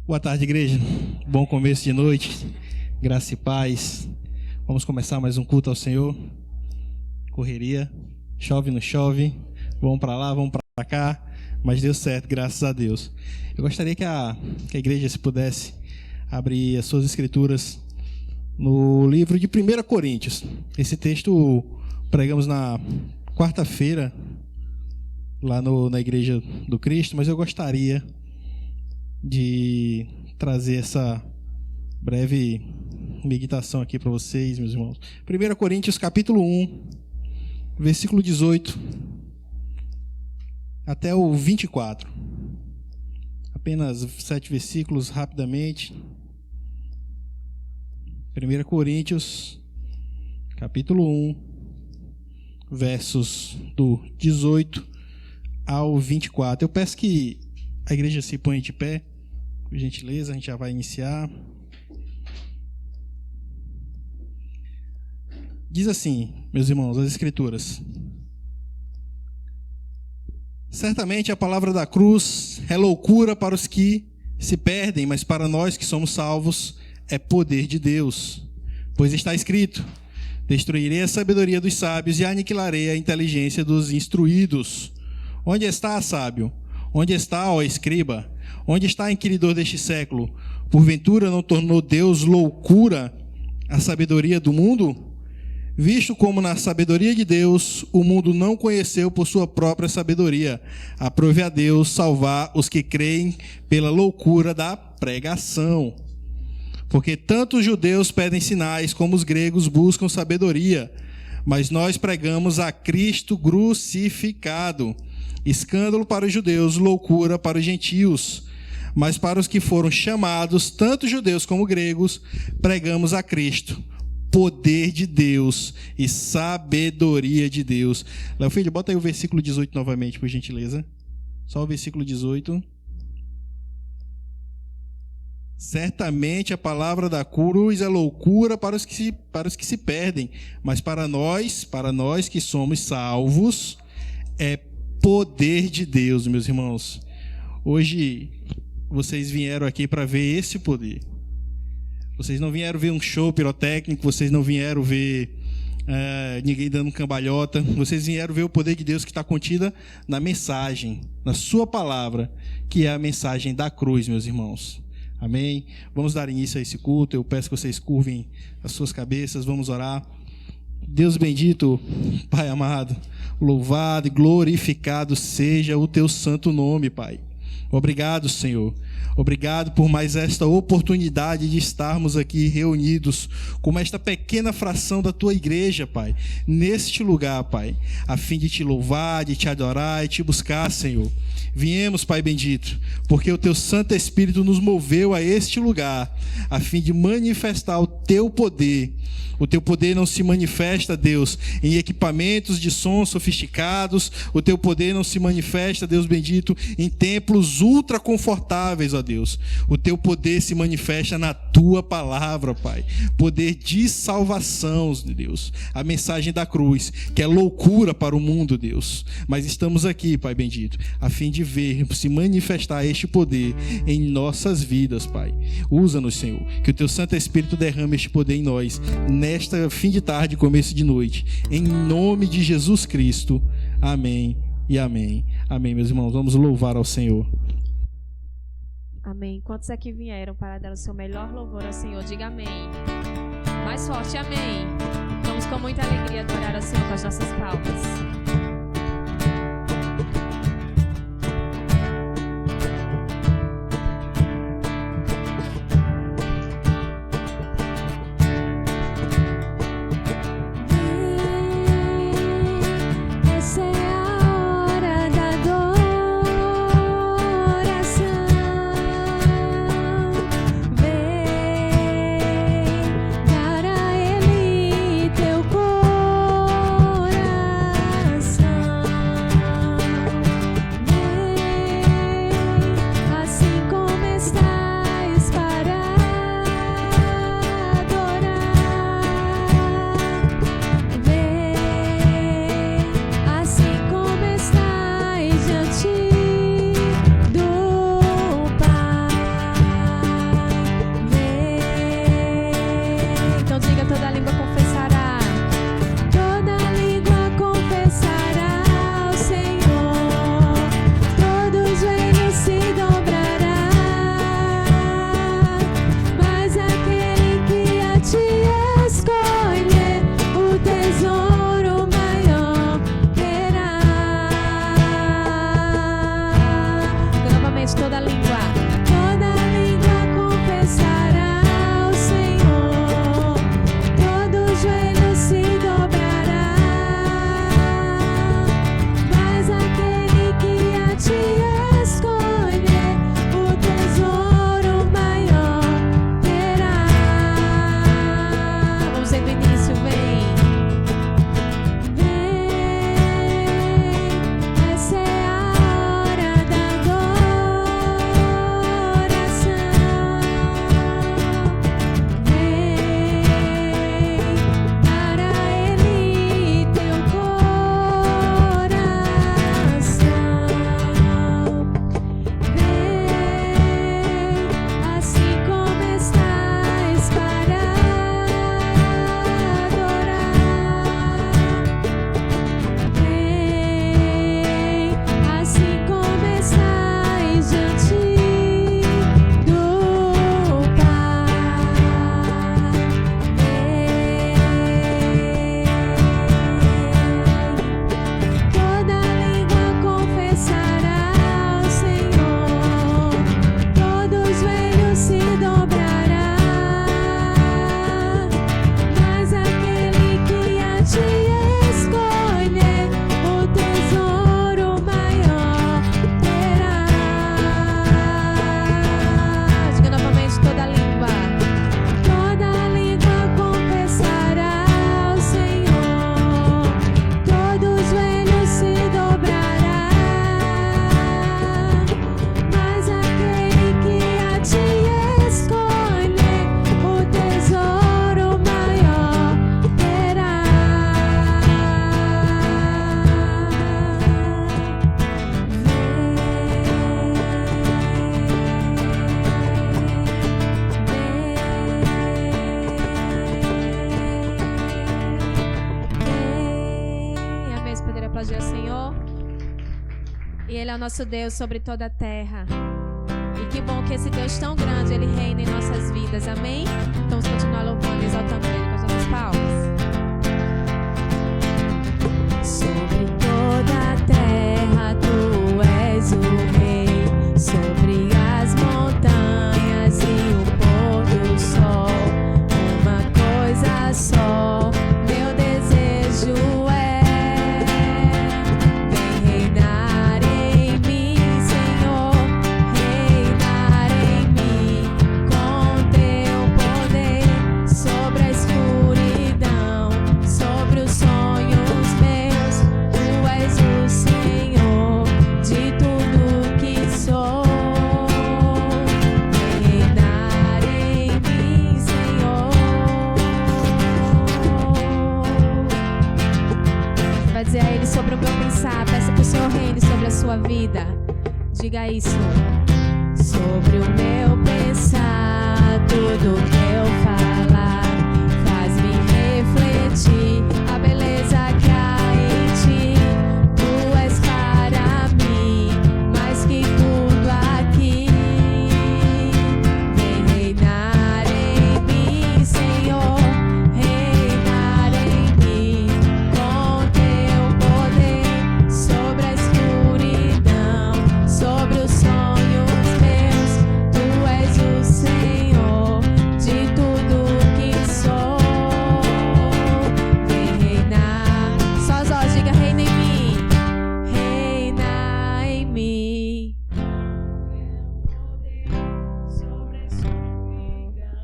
Boa tarde, igreja. Bom começo de noite. Graça e paz. Vamos começar mais um culto ao Senhor. Correria. Chove, não chove. Vamos para lá, vamos para cá. Mas deu certo, graças a Deus. Eu gostaria que a igreja, se pudesse, abrir as suas escrituras no livro de 1 Coríntios. Esse texto pregamos na quarta-feira, lá na Igreja do Cristo, mas eu gostaria de trazer essa breve meditação aqui para vocês, meus irmãos. 1 Coríntios, capítulo 1, versículo 18 até o 24. Apenas 7 versículos, rapidamente. 1 Coríntios, capítulo 1, versos do 18 ao 24. Eu peço que a igreja se ponha de pé, por gentileza, a gente já vai iniciar. Diz assim, meus irmãos, as Escrituras: certamente a palavra da cruz é loucura para os que se perdem, mas para nós que somos salvos é poder de Deus. Pois está escrito: destruirei a sabedoria dos sábios e aniquilarei a inteligência dos instruídos. Onde está, sábio? Onde está, ó escriba? Onde está, inquiridor deste século? Porventura não tornou Deus loucura a sabedoria do mundo? Visto como na sabedoria de Deus o mundo não conheceu por sua própria sabedoria, aprove a Deus salvar os que creem pela loucura da pregação. Porque tanto os judeus pedem sinais como os gregos buscam sabedoria, mas nós pregamos a Cristo crucificado, escândalo para os judeus, loucura para os gentios. Mas para os que foram chamados, tanto judeus como gregos, pregamos a Cristo, poder de Deus e sabedoria de Deus. Léo Filho, bota aí o versículo 18 novamente, por gentileza. Só o versículo 18. Certamente a palavra da cruz é loucura para os que se perdem, mas para nós que somos salvos, é poder de Deus, meus irmãos. Hoje vocês vieram aqui para ver esse poder. Vocês não vieram ver um show pirotécnico, vocês não vieram ver ninguém dando cambalhota. Vocês vieram ver o poder de Deus que está contida na mensagem, na sua palavra, que é a mensagem da cruz, meus irmãos. Amém? Vamos dar início a esse culto. Eu peço que vocês curvem as suas cabeças, vamos orar. Deus bendito, Pai amado, louvado e glorificado seja o teu santo nome, Pai. Obrigado, Senhor. Obrigado por mais esta oportunidade de estarmos aqui reunidos como esta pequena fração da tua igreja, Pai, neste lugar, Pai, a fim de te louvar, de te adorar e te buscar, Senhor. Viemos, Pai bendito, porque o teu Santo Espírito nos moveu a este lugar, a fim de manifestar o teu poder. O teu poder não se manifesta, Deus, em equipamentos de som sofisticados. O teu poder não se manifesta, Deus bendito, em templos ultra confortáveis, ó Deus. O teu poder se manifesta na tua palavra, Pai. Poder de salvação, Deus. A mensagem da cruz, que é loucura para o mundo, Deus. Mas estamos aqui, Pai bendito, a fim de ver se manifestar este poder em nossas vidas, Pai. Usa-nos, Senhor. Que o teu Santo Espírito derrame este poder em nós, nesta fim de tarde, começo de noite, em nome de Jesus Cristo, amém e amém. Amém, meus irmãos, vamos louvar ao Senhor. Amém. Quantos aqui vieram para dar o seu melhor louvor ao Senhor? Diga amém. Mais forte, amém. Vamos com muita alegria adorar ao Senhor com as nossas palmas. Dar a Ele teu coração. E Ele é o nosso Deus sobre toda a terra. E que bom que esse Deus tão grande, Ele reina em nossas vidas. Amém? Vamos continuar louvando e exaltando Ele com as nossas palmas. Sobre toda a terra Tu és o Rei, sobre as montanhas e o pôr do sol. Uma coisa só, meu desejo é: vem reinar em mim, Senhor, reinar em mim com Teu poder sobre a escuridão, sobre os sonhos meus. Tu és o Senhor de tudo que sou. Vem reinar em mim, Senhor. Vai dizer a Ele sobre o meu pensar. Peça que o Senhor reine sobre a sua vida. Diga isso. Sobre o meu pensar, tudo que eu falar, faz-me refletir a beleza que há em Ti. Tu és para mim mais que tudo aqui. Vem reinar em mim, Senhor, reinar em mim com Teu poder sobre a escuridão, sobre os sonhos meus. Tu és o Senhor de tudo que sou. Vem reinar. Só os olhos, diga: reina em mim, reina em mim. Sobre a escuridão,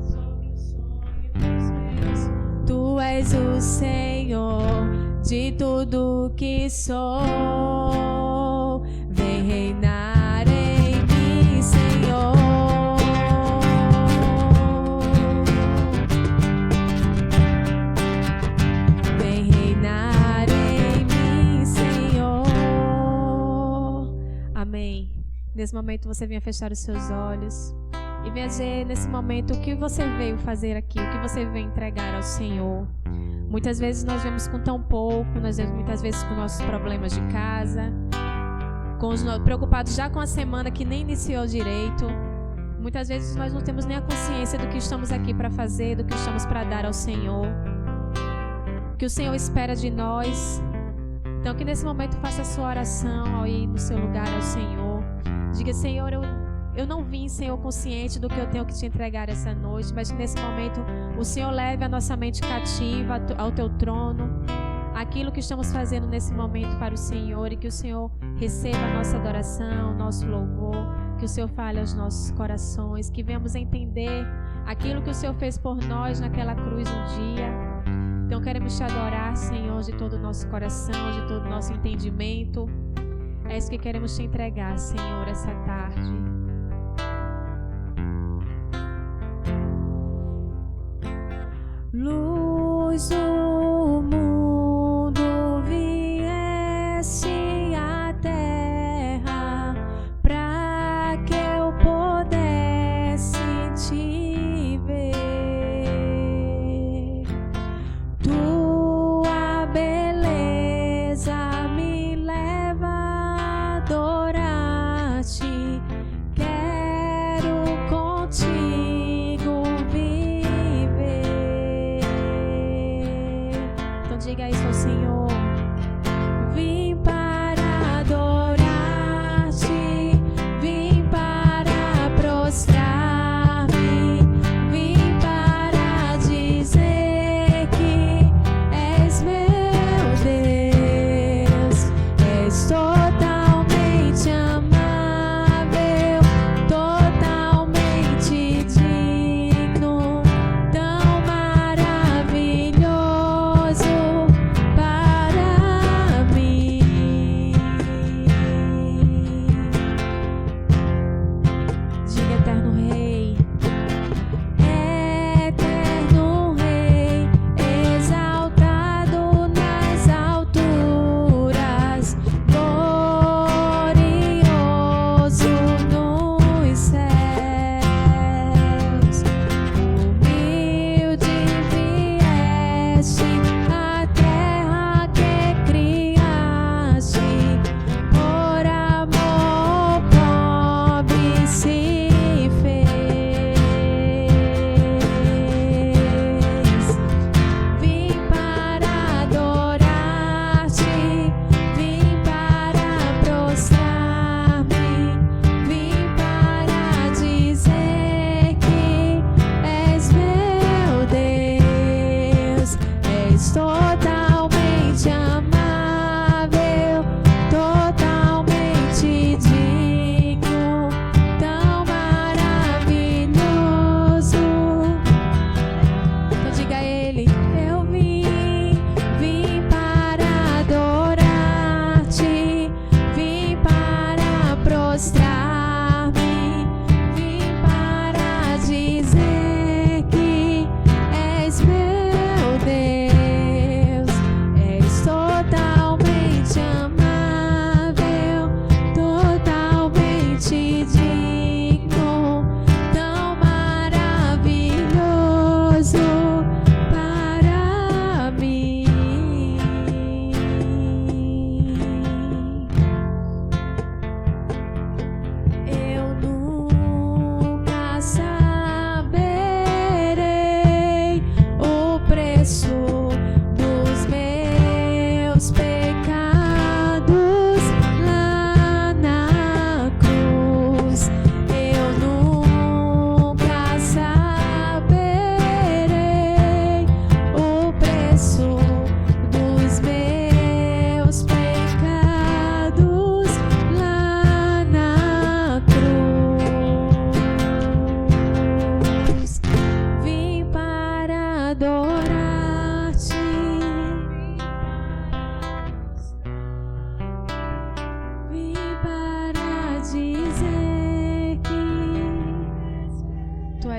sobre os sonhos meus. Tu és o Senhor de tudo que sou. Vem reinar em mim, Senhor. Vem reinar em mim, Senhor. Amém. Nesse momento você venha fechar os seus olhos e venha dizer nesse momento o que você veio fazer aqui, o que você veio entregar ao Senhor. Muitas vezes nós vemos com tão pouco, nós vemos muitas vezes com nossos problemas de casa, preocupados já com a semana que nem iniciou direito. Muitas vezes nós não temos nem a consciência do que estamos aqui para fazer, do que estamos para dar ao Senhor, o que o Senhor espera de nós. Então que nesse momento faça a sua oração aí no seu lugar ao Senhor. Diga: Senhor, eu não vim, Senhor, consciente do que eu tenho que te entregar essa noite, mas que nesse momento o Senhor leve a nossa mente cativa ao Teu trono, aquilo que estamos fazendo nesse momento para o Senhor, e que o Senhor receba a nossa adoração, nosso louvor, que o Senhor fale aos nossos corações, que venhamos entender aquilo que o Senhor fez por nós naquela cruz um dia. Então queremos te adorar, Senhor, de todo o nosso coração, de todo o nosso entendimento. É isso que queremos te entregar, Senhor, essa tarde. Luz do mundo viesse à terra para que eu pudesse te ver. Tua beleza me leva a adorar-te. Quero contigo viver.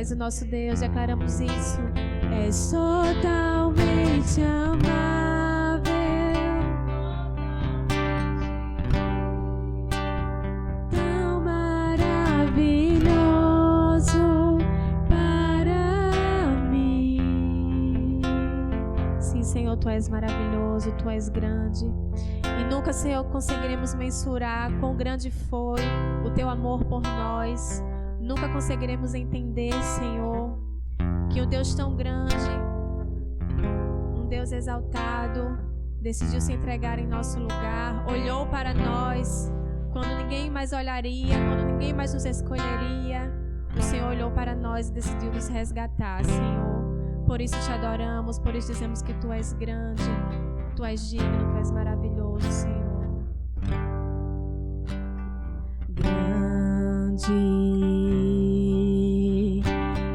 és o nosso Deus, declaramos isso. És totalmente amável, tão maravilhoso para mim. Sim, Senhor, Tu és maravilhoso, Tu és grande. E nunca, Senhor, conseguiremos mensurar quão grande foi o Teu amor por nós. Nunca conseguiremos entender, Senhor, que um Deus tão grande, um Deus exaltado, decidiu se entregar em nosso lugar, olhou para nós quando ninguém mais olharia, quando ninguém mais nos escolheria. O Senhor olhou para nós e decidiu nos resgatar, Senhor. Por isso te adoramos, por isso dizemos que Tu és grande, Tu és digno, Tu és maravilhoso, Senhor. Grande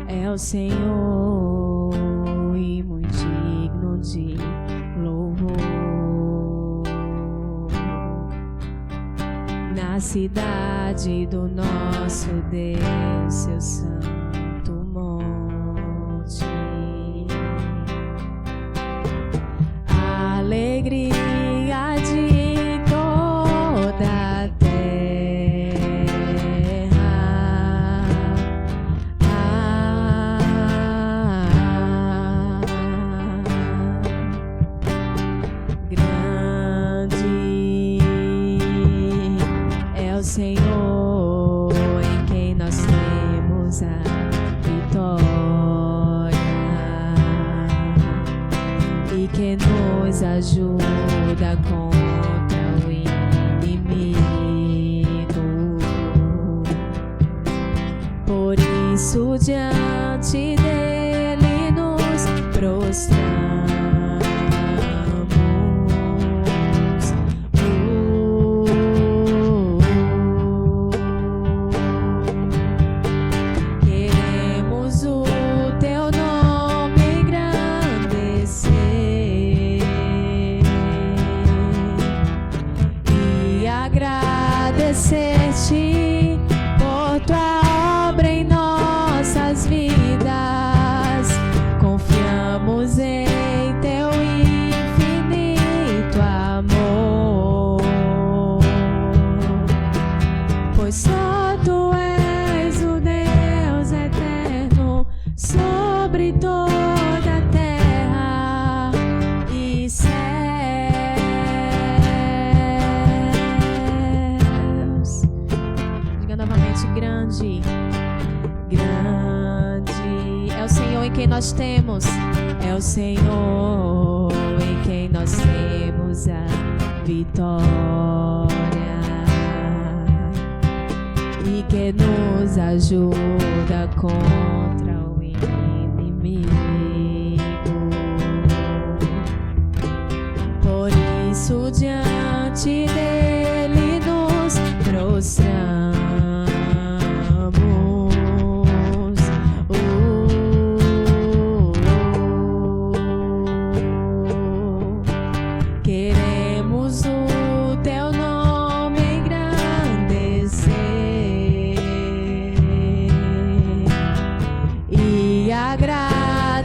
é o Senhor e muito digno de louvor. Na cidade do nosso Deus, seu santo monte, alegria de toda a Senhor, em quem nós temos a vitória e que nos ajuda contra o inimigo. Por isso diante dele nos prostramos. Agradecer-te por Tua obra em nossas vidas. Confiamos em Teu infinito amor, pois só Tu és o Deus eterno sobre toda a terra e céu. Grande, grande é o Senhor em quem nós temos, é o Senhor em quem nós temos a vitória e que nos ajuda contra o inimigo. Por isso diante dele nos prostramos.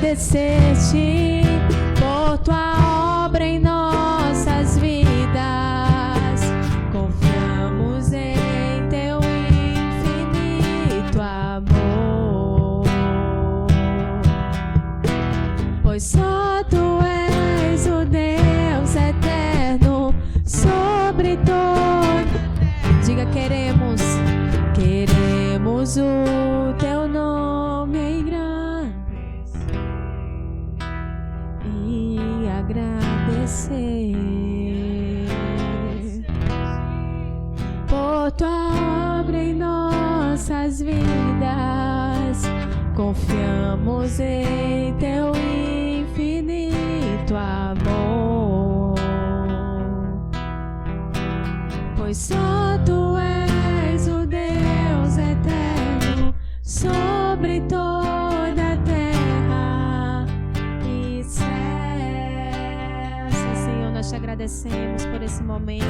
Agradecer-te por Tua obra em nossas vidas. Confiamos em Teu infinito amor, pois só Tu és o Deus eterno sobre toda. Diga, queremos o Teu nome em grande e agradecer por Tua obra em nossas vidas. Confiamos em Teu infinito amor, pois só Tu és o Deus eterno sobre toda a terra e céu. Senhor, nós Te agradecemos por esse momento,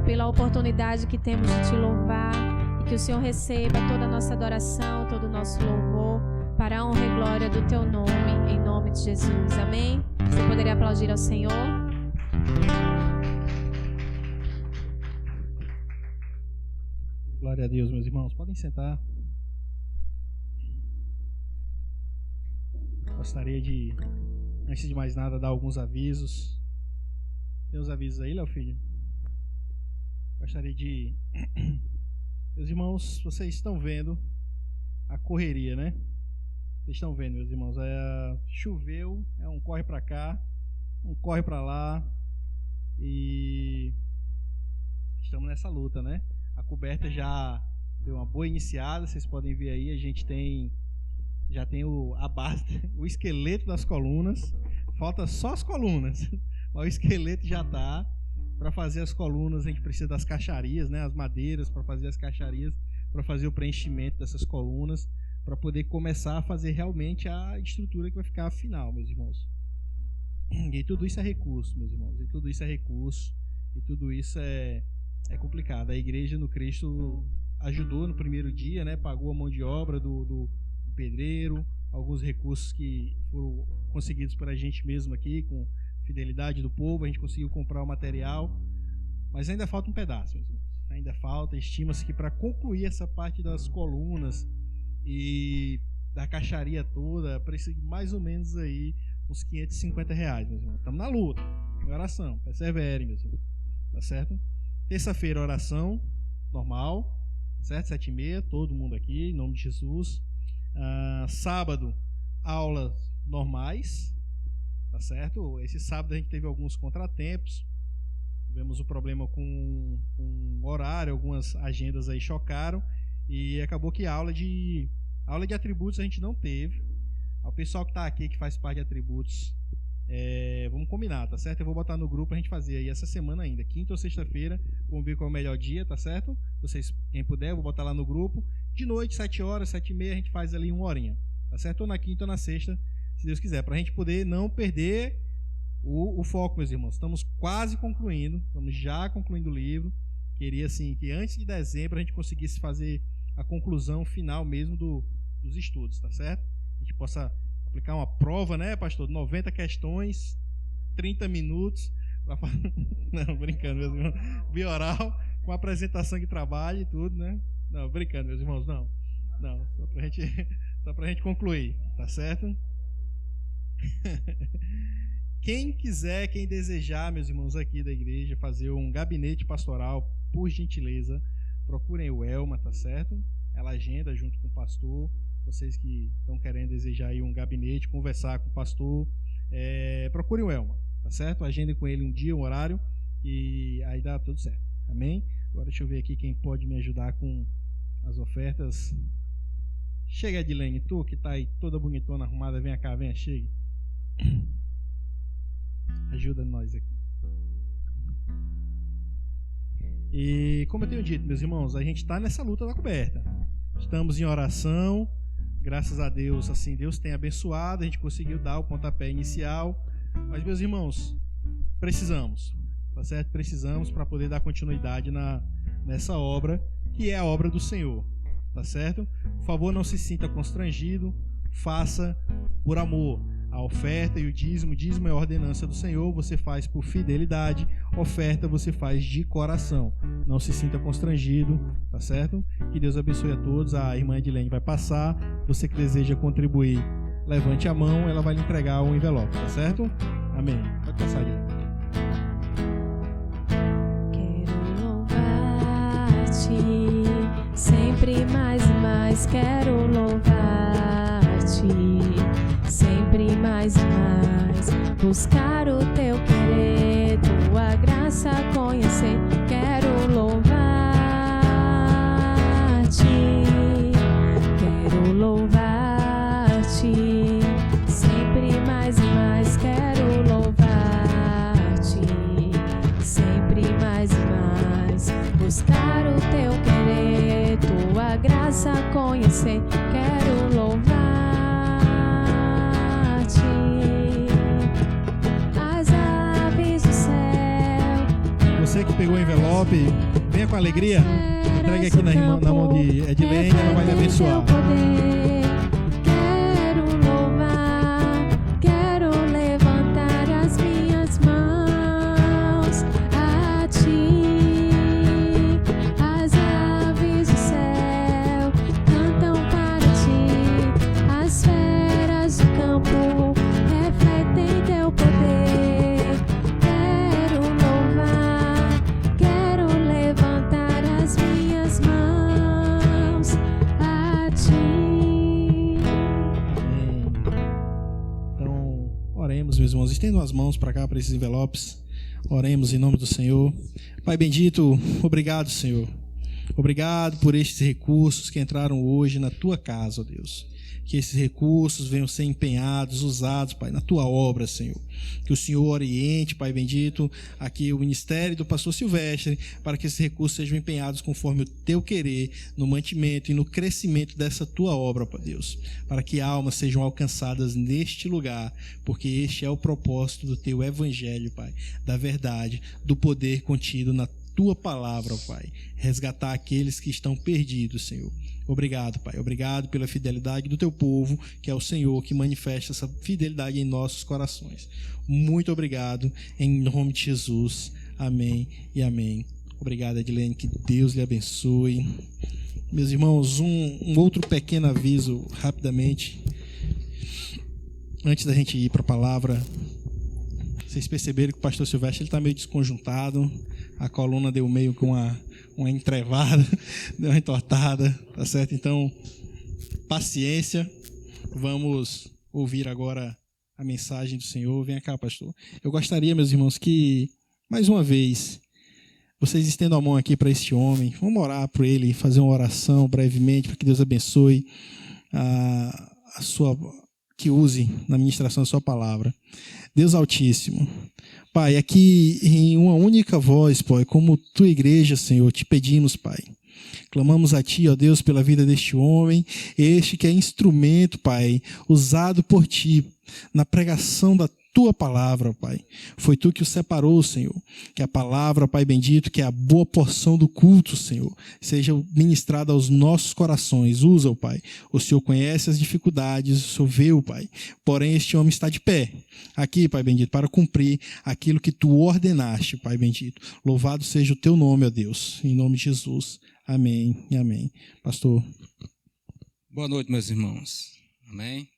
pela oportunidade que temos de Te louvar, e que o Senhor receba toda a nossa adoração, todo o nosso louvor. para a honra e glória do teu nome, em nome de Jesus. Amém? Você poderia aplaudir ao Senhor? Glória a Deus, meus irmãos. Podem sentar. Gostaria de, antes de mais nada, dar alguns avisos. Tem os avisos aí, Léo Filho? Gostaria de... Meus irmãos, vocês estão vendo a correria, né? Vocês estão vendo, meus irmãos. Choveu, um corre para cá, um corre para lá. E estamos nessa luta, né? A coberta já deu uma boa iniciada. Vocês podem ver aí, a gente já tem a base, o esqueleto das colunas. Falta só as colunas, mas o esqueleto já está. Para fazer as colunas, a gente precisa das caixarias, né? As madeiras para fazer as caixarias, para fazer o preenchimento dessas colunas, para poder começar a fazer realmente a estrutura que vai ficar a final, meus irmãos. E tudo isso é recurso, meus irmãos. E tudo isso é recurso. E tudo isso é complicado. A igreja no Cristo ajudou no primeiro dia, né? Pagou a mão de obra do pedreiro, alguns recursos que foram conseguidos por a gente mesmo aqui, com fidelidade do povo, a gente conseguiu comprar o material, mas ainda falta um pedaço, meus irmãos. Ainda falta, estima-se que para concluir essa parte das colunas e da caixaria toda, precisa mais ou menos aí uns R$550, meus irmãos. Estamos na luta, em oração, perseverem, meus irmãos, tá certo? Terça-feira, oração normal, certo? 7h30, todo mundo aqui, em nome de Jesus. Sábado, aulas normais, tá certo? Esse sábado a gente teve alguns contratempos, tivemos um problema com horário, algumas agendas aí chocaram e acabou que a aula de atributos a gente não teve. O pessoal que está aqui, que faz parte de atributos, vamos combinar, tá certo? Eu vou botar no grupo a gente fazer aí essa semana ainda, quinta ou sexta-feira, vamos ver qual é o melhor dia, tá certo? Vocês, quem puder, eu vou botar lá no grupo. De noite, 7h, 7h30, a gente faz ali 1h, tá certo? Ou na quinta ou na sexta, se Deus quiser, para a gente poder não perder o foco, meus irmãos. Estamos quase concluindo, estamos já concluindo o livro. Queria, assim, que antes de dezembro a gente conseguisse fazer a conclusão final mesmo dos estudos, tá certo? A gente possa aplicar uma prova, né, pastor? 90 questões, 30 minutos. Não, brincando, meus irmãos. Bioral, com apresentação de trabalho e tudo, né? Não, brincando, meus irmãos, não. Não, só pra gente concluir, tá certo? Quem quiser, quem desejar, meus irmãos aqui da igreja, fazer um gabinete pastoral, por gentileza, procurem o Elma, tá certo? Ela agenda junto com o pastor. Vocês que estão querendo desejar aí um gabinete, conversar com o pastor, procurem o Elma, tá certo? Agendem com ele um dia, um horário, e aí dá tudo certo, amém? Agora deixa eu ver aqui quem pode me ajudar com as ofertas. Chega, Edilene, tu que tá aí toda bonitona, arrumada, vem cá, venha, chegue. Ajuda nós aqui. E como eu tenho dito, meus irmãos, a gente está nessa luta da coberta. Estamos em oração. Graças a Deus, assim, Deus tem abençoado. A gente conseguiu dar o pontapé inicial. Mas, meus irmãos, precisamos, tá certo? Precisamos para poder dar continuidade nessa obra, que é a obra do Senhor, tá certo? Por favor, não se sinta constrangido. Faça por amor. A oferta e o dízimo é a ordenança do Senhor, você faz por fidelidade, oferta você faz de coração. Não se sinta constrangido, tá certo? Que Deus abençoe a todos. A irmã Edilene vai passar. Você que deseja contribuir, levante a mão, ela vai lhe entregar um envelope, tá certo? Amém. Pode passar, Edilene. Quero louvar-te, sempre mais e mais quero louvar-te. Sempre mais e mais buscar o teu querer, tua graça conhecer. Quero louvar-te, quero louvar-te. Sempre mais e mais quero louvar-te. Sempre mais e mais buscar o teu querer, tua graça conhecer. Quero louvar. Você que pegou o envelope, venha com alegria, entregue aqui na mão de Edilene, ela vai lhe abençoar. estendam as mãos para cá, para esses envelopes. Oremos em nome do Senhor. Pai bendito, obrigado, Senhor. Obrigado por estes recursos que entraram hoje na tua casa, ó Deus. Que esses recursos venham ser empenhados, usados, Pai, na tua obra, Senhor. Que o Senhor oriente, Pai bendito, aqui o ministério do pastor Silvestre, para que esses recursos sejam empenhados conforme o teu querer, no mantimento e no crescimento dessa tua obra, Pai Deus. Para que almas sejam alcançadas neste lugar, porque este é o propósito do teu evangelho, Pai, da verdade, do poder contido na tua palavra, Pai. Resgatar aqueles que estão perdidos, Senhor. Obrigado, Pai. Obrigado pela fidelidade do teu povo, que é o Senhor que manifesta essa fidelidade em nossos corações. Muito obrigado, em nome de Jesus. Amém e amém. Obrigado, Edilene, que Deus lhe abençoe. Meus irmãos, um outro pequeno aviso, rapidamente, antes da gente ir para a palavra. Vocês perceberam que o pastor Silvestre está meio desconjuntado, a coluna deu meio com uma entrevada, deu uma entortada, tá certo? Então, paciência, vamos ouvir agora a mensagem do Senhor. Vem cá, pastor. Eu gostaria, meus irmãos, que, mais uma vez, vocês estendam a mão aqui para este homem. Vamos orar por ele, fazer uma oração brevemente, para que Deus abençoe a sua, que use na ministração da sua palavra. Deus Altíssimo, Pai, aqui em uma única voz, Pai, como tua igreja, Senhor, te pedimos, Pai. Clamamos a Ti, ó Deus, pela vida deste homem, este que é instrumento, Pai, usado por Ti na pregação da Tua palavra, Pai. Foi Tu que o separou, Senhor. Que a palavra, Pai bendito, que é a boa porção do culto, Senhor, seja ministrada aos nossos corações. Usa-o, Pai. O Senhor conhece as dificuldades, o Senhor vê-o, Pai. Porém, este homem está de pé aqui, Pai bendito, para cumprir aquilo que Tu ordenaste, Pai bendito. Louvado seja o Teu nome, ó Deus. Em nome de Jesus. Amém e amém. Pastor. Boa noite, meus irmãos. Amém.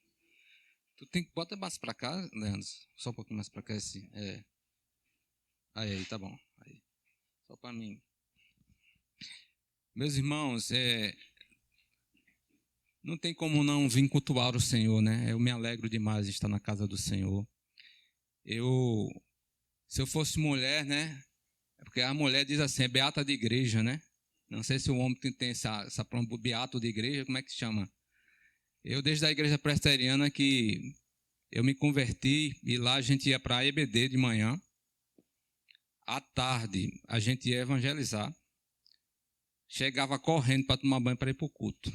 Bota mais para cá, Leandro. Só um pouquinho mais para cá. Assim. Aí, tá bom. Aí. Só para mim. Meus irmãos, não tem como não vir cultuar o Senhor, né? Eu me alegro demais de estar na casa do Senhor. Se eu fosse mulher, né? É porque a mulher diz assim, é beata de igreja, né? Não sei se o homem tem essa beato de igreja, como é que se chama? Eu, desde a igreja presbiteriana, que eu me converti, e lá a gente ia para a EBD de manhã, à tarde a gente ia evangelizar, chegava correndo para tomar banho para ir para o culto.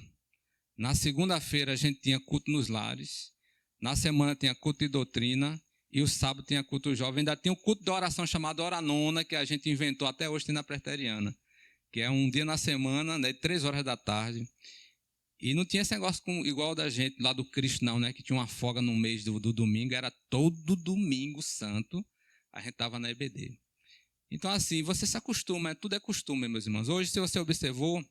Na segunda-feira a gente tinha culto nos lares, na semana tinha culto de doutrina, e o sábado tinha culto jovem, ainda tinha um culto de oração chamado Hora Nona, que a gente inventou até hoje tem na presbiteriana, que é um dia na semana, né, 3 horas da tarde. E não tinha esse negócio igual da gente lá do Cristo, não, né? Que tinha uma folga no mês do domingo, era todo domingo santo, a gente estava na EBD. Então, assim, você se acostuma, tudo é costume, meus irmãos. Hoje, se você observou,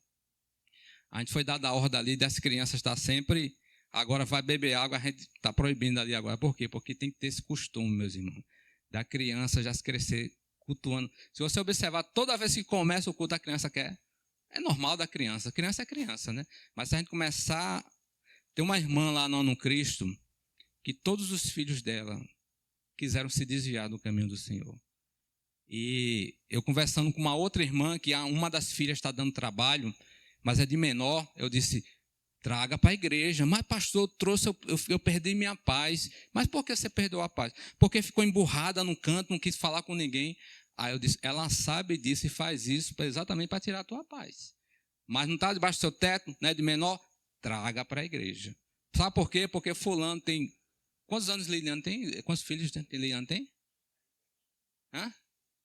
a gente foi dada a ordem ali das crianças estar sempre, agora vai beber água, a gente está proibindo ali agora. Por quê? Porque tem que ter esse costume, meus irmãos, da criança já se crescer cultuando. Se você observar, toda vez que começa o culto, a criança quer. É normal da criança. Criança é criança, né? Mas se a gente começar... Tem uma irmã lá no Cristo que todos os filhos dela quiseram se desviar do caminho do Senhor. E eu conversando com uma outra irmã, que uma das filhas está dando trabalho, mas é de menor, eu disse, traga para a igreja. Mas, pastor, eu perdi minha paz. Mas por que você perdeu a paz? Porque ficou emburrada num canto, não quis falar com ninguém. Aí eu disse, ela sabe disso e faz isso exatamente para tirar a tua paz. Mas não está debaixo do seu teto, né, de menor? Traga para a igreja. Sabe por quê? Porque fulano tem... Quantos anos Liliane tem? Quantos filhos Liliane tem?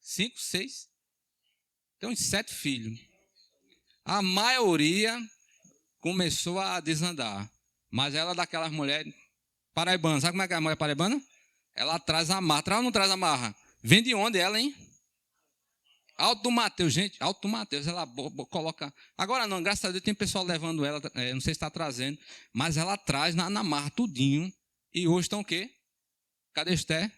5, 6? Tem uns 7 filhos. A maioria começou a desandar. Mas ela é daquelas mulheres paraibanas. Sabe como é que é a mulher paraibana? Ela traz a marra. Traz ou não traz a marra? Vem de onde ela, hein? Alto do Mateus, gente. Alto do Mateus. Ela coloca... Agora não, graças a Deus tem pessoal levando ela. Não sei se está trazendo. Mas ela traz na marra tudinho. E hoje estão o quê? Cadê Esté?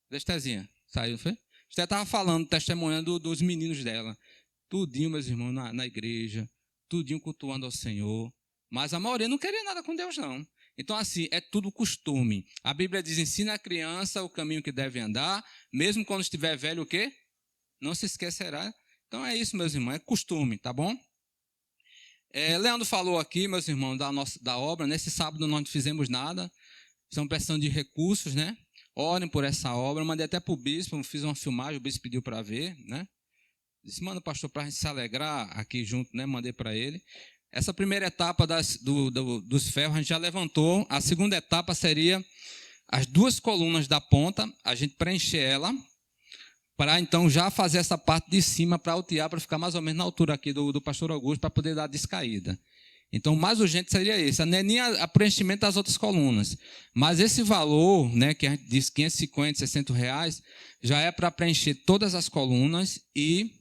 Cadê Estézinha? Saiu, foi? Esté estava falando, testemunhando dos meninos dela. Tudinho, meus irmãos, na igreja. Tudinho cultuando ao Senhor. Mas a maioria não queria nada com Deus, não. Então, assim, é tudo costume. A Bíblia diz, ensina a criança o caminho que deve andar, mesmo quando estiver velho, o quê? Não se esquecerá. Então, é isso, meus irmãos, é costume, tá bom? Leandro falou aqui, meus irmãos, da obra. Nesse sábado nós não fizemos nada. Estamos precisando de recursos, né? Orem por essa obra. Eu mandei até para o bispo, fiz uma filmagem, o bispo pediu para ver, né? Disse, manda, pastor, para a gente se alegrar aqui junto, né? Mandei para ele. Essa primeira etapa dos ferros a gente já levantou. A segunda etapa seria as 2 colunas da ponta, a gente preencher ela, para então já fazer essa parte de cima para altear, para ficar mais ou menos na altura aqui do pastor Augusto, para poder dar descaída. Então, o mais urgente seria esse, não é nem a preenchimento das outras colunas, mas esse valor, né, que a gente diz 550, 60 reais, já é para preencher todas as colunas e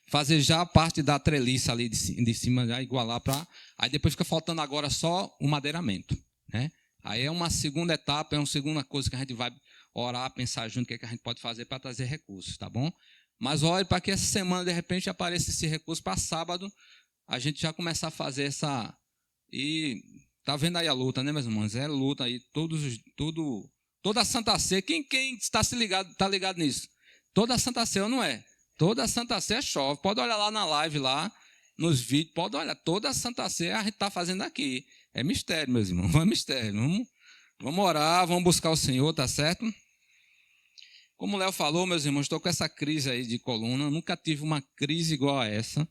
fazer já a parte da treliça ali de cima, já igualar para... Aí depois fica faltando agora só o madeiramento, né? Aí é uma segunda etapa, é uma segunda coisa que a gente vai orar, pensar junto o que a gente pode fazer para trazer recursos, tá bom? Mas ore para que essa semana, de repente, apareça esse recurso para sábado, a gente já começar a fazer essa... E tá vendo aí a luta, né, meus irmãos? É luta aí, toda a Santa Ceia, quem está tá ligado nisso? Toda a Santa Ceia não é? Toda a Santa Ceia chove. Pode olhar lá na live, lá, nos vídeos, pode olhar. Toda a Santa Ceia a gente está fazendo aqui. É mistério, meus irmãos, é mistério. Vamos orar, vamos buscar o Senhor, tá certo? Como o Léo falou, meus irmãos, estou com essa crise aí de coluna. Nunca tive uma crise igual a essa.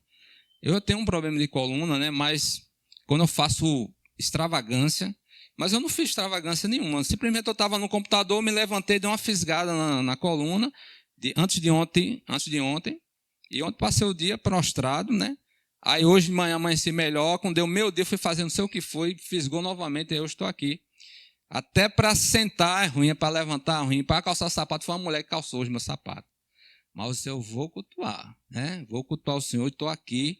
Eu tenho um problema de coluna, né? Mas quando eu faço extravagância, mas eu não fiz extravagância nenhuma. Simplesmente eu estava no computador, me levantei, dei uma fisgada na coluna, antes de ontem, e ontem passei o dia prostrado, né? Aí hoje de manhã amanheci melhor, quando deu meu dia, fui fazendo não sei o que foi, fisgou novamente, e eu estou aqui. Até para sentar é ruim, para levantar é ruim, para calçar o sapato, foi uma mulher que calçou os meus sapatos. Mas eu vou cultuar, né? Vou cultuar o Senhor e estou aqui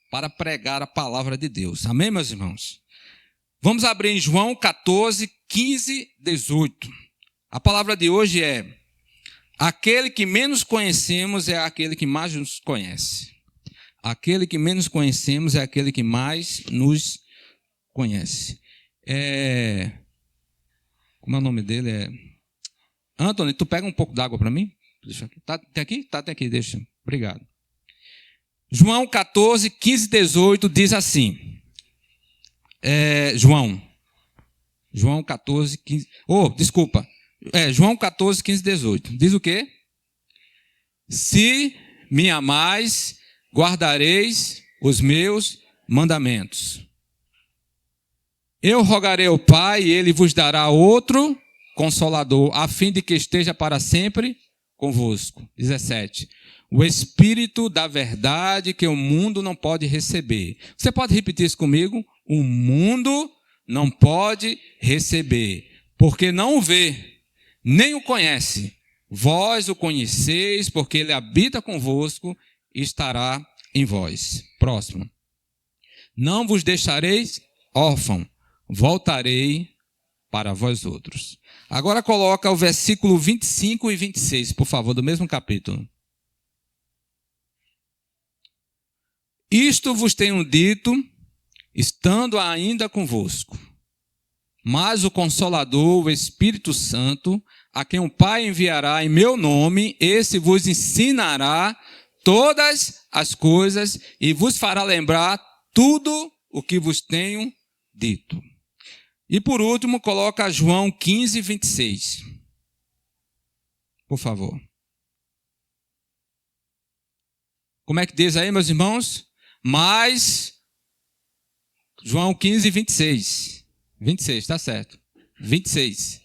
para pregar a palavra de Deus. Amém, meus irmãos? Vamos abrir em João 14, 15, 18. A palavra de hoje é: aquele que menos conhecemos é aquele que mais nos conhece. Aquele que menos conhecemos é aquele que mais nos conhece. Como é o nome dele? Anthony, tu pega um pouco d'água para mim? Deixa aqui. Tem aqui? Tem aqui, deixa. Obrigado. João 14, 15, 18 diz assim. João 14, 15... desculpa. João 14, 15, 18. Diz o quê? Se me amais, guardareis os meus mandamentos. Eu rogarei ao Pai, e Ele vos dará outro Consolador, a fim de que esteja para sempre convosco. 17. O Espírito da verdade que o mundo não pode receber. Você pode repetir isso comigo? O mundo não pode receber, porque não o vê, nem o conhece. Vós o conheceis, porque ele habita convosco e estará em vós. Próximo. Não vos deixareis órfão, voltarei para vós outros. Agora coloca o versículo 25 e 26, por favor, do mesmo capítulo. Isto vos tenho dito, estando ainda convosco. Mas o Consolador, o Espírito Santo, a quem o Pai enviará em meu nome, esse vos ensinará todas as coisas e vos fará lembrar tudo o que vos tenho dito. E por último, coloca João 15, 26. Por favor. Como é que diz aí, meus irmãos? Mas, João 15, 26. 26, tá certo. 26.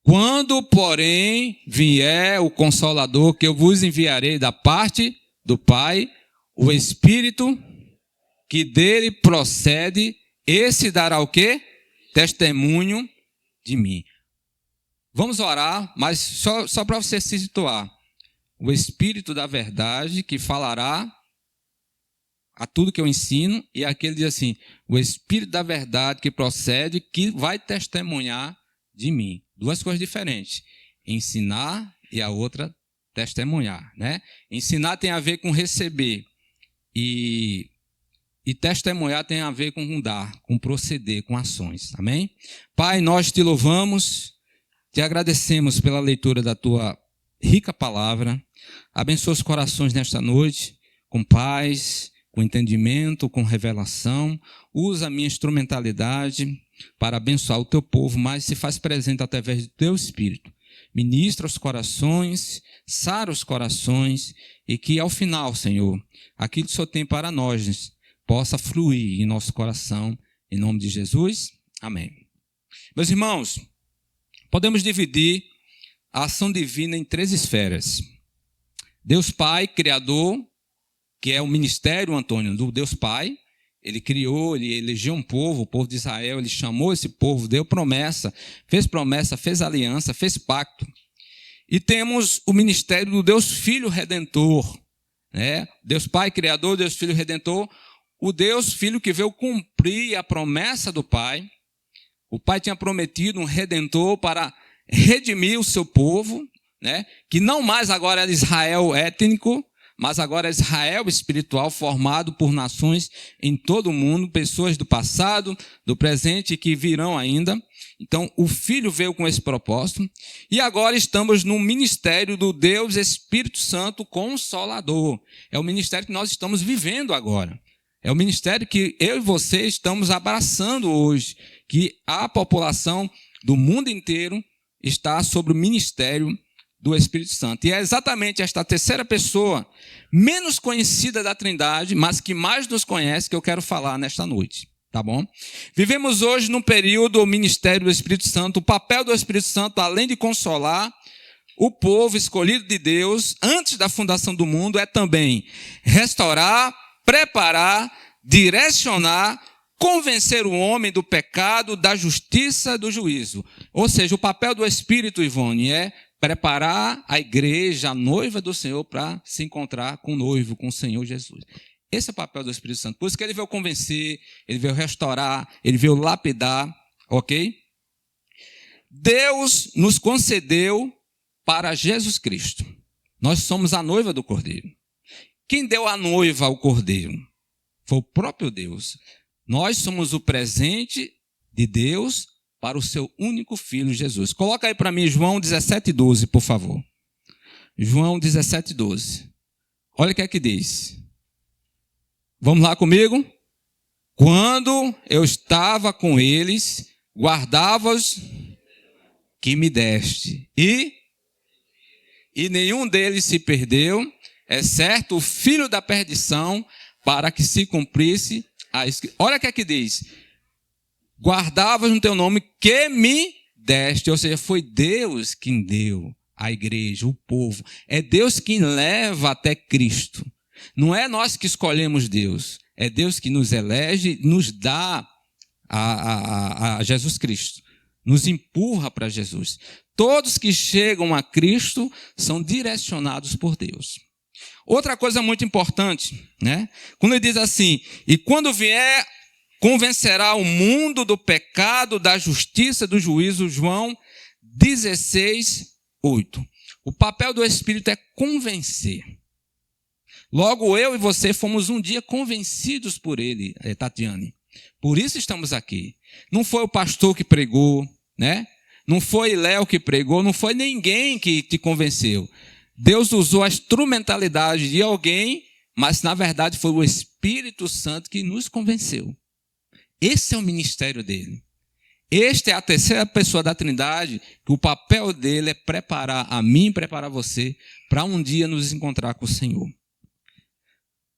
Quando, porém, vier o Consolador, que eu vos enviarei da parte do Pai, o Espírito que dele procede, esse dará o quê? Testemunho de mim. Vamos orar, mas só para você se situar. O Espírito da verdade que falará a tudo que eu ensino, e aquele diz assim, o Espírito da verdade que procede, que vai testemunhar de mim. Duas coisas diferentes. Ensinar e a outra testemunhar, né? Ensinar tem a ver com receber. E E testemunhar tem a ver com dar, com proceder, com ações. Amém? Pai, nós te louvamos, te agradecemos pela leitura da tua rica palavra. Abençoa os corações nesta noite, com paz, com entendimento, com revelação. Usa a minha instrumentalidade para abençoar o teu povo, mas se faz presente através do teu Espírito. Ministra os corações, sara os corações, e que ao final, Senhor, aquilo que o Senhor tem para nós possa fluir em nosso coração, em nome de Jesus. Amém. Meus irmãos, podemos dividir a ação divina em 3 esferas. Deus Pai, Criador, que é o ministério, Antônio, do Deus Pai. Ele criou, ele elegeu um povo, o povo de Israel, ele chamou esse povo, deu promessa, fez aliança, fez pacto. E temos o ministério do Deus Filho Redentor, né? Deus Pai, Criador, Deus Filho Redentor, o Deus Filho que veio cumprir a promessa do Pai. O Pai tinha prometido um Redentor para redimir o seu povo, né? Que não mais agora era Israel étnico, mas agora é Israel espiritual, formado por nações em todo o mundo, pessoas do passado, do presente e que virão ainda. Então, o Filho veio com esse propósito. E agora estamos no ministério do Deus Espírito Santo Consolador. É o ministério que nós estamos vivendo agora. É o ministério que eu e você estamos abraçando hoje, que a população do mundo inteiro está sobre o ministério do Espírito Santo. E é exatamente esta terceira pessoa, menos conhecida da Trindade, mas que mais nos conhece, que eu quero falar nesta noite. Tá bom? Vivemos hoje num período do ministério do Espírito Santo. O papel do Espírito Santo, além de consolar o povo escolhido de Deus antes da fundação do mundo, é também restaurar, preparar, direcionar, convencer o homem do pecado, da justiça, do juízo. Ou seja, o papel do Espírito, Ivone, é preparar a igreja, a noiva do Senhor, para se encontrar com o noivo, com o Senhor Jesus. Esse é o papel do Espírito Santo. Por isso que ele veio convencer, ele veio restaurar, ele veio lapidar, ok? Deus nos concedeu para Jesus Cristo. Nós somos a noiva do Cordeiro. Quem deu a noiva ao Cordeiro? Foi o próprio Deus. Nós somos o presente de Deus para o seu único Filho, Jesus. Coloca aí para mim João 17:12, por favor. João 17:12. Olha o que é que diz. Vamos lá comigo? Quando eu estava com eles, guardava-os que me deste. E nenhum deles se perdeu, exceto o filho da perdição, para que se cumprisse a Escritura. Olha o que é que diz. Guardavas no teu nome que me deste. Ou seja, foi Deus quem deu a igreja, o povo. É Deus quem leva até Cristo. Não é nós que escolhemos Deus. É Deus que nos elege, nos dá a Jesus Cristo. Nos empurra para Jesus. Todos que chegam a Cristo são direcionados por Deus. Outra coisa muito importante, né? Quando ele diz assim, e quando vier, convencerá o mundo do pecado, da justiça, do juízo, João 16:8. O papel do Espírito é convencer. Logo, eu e você fomos um dia convencidos por ele, Tatiane. Por isso estamos aqui. Não foi o pastor que pregou, né? Não foi Léo que pregou, não foi ninguém que te convenceu. Deus usou a instrumentalidade de alguém, mas na verdade foi o Espírito Santo que nos convenceu. Esse é o ministério dele. Esta é a terceira pessoa da Trindade, que o papel dele é preparar a mim, preparar você, para um dia nos encontrar com o Senhor.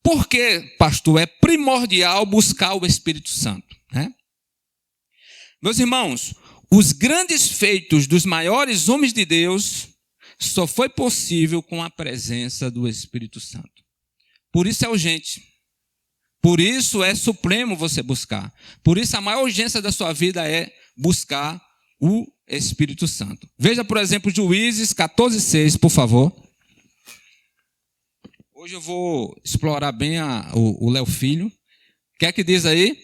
Por que, pastor, é primordial buscar o Espírito Santo, né? Meus irmãos, os grandes feitos dos maiores homens de Deus só foi possível com a presença do Espírito Santo. Por isso é urgente. Por isso é supremo você buscar. Por isso a maior urgência da sua vida é buscar o Espírito Santo. Veja, por exemplo, Juízes 14:6, por favor. Hoje eu vou explorar bem o Léo Filho. O que é que diz aí?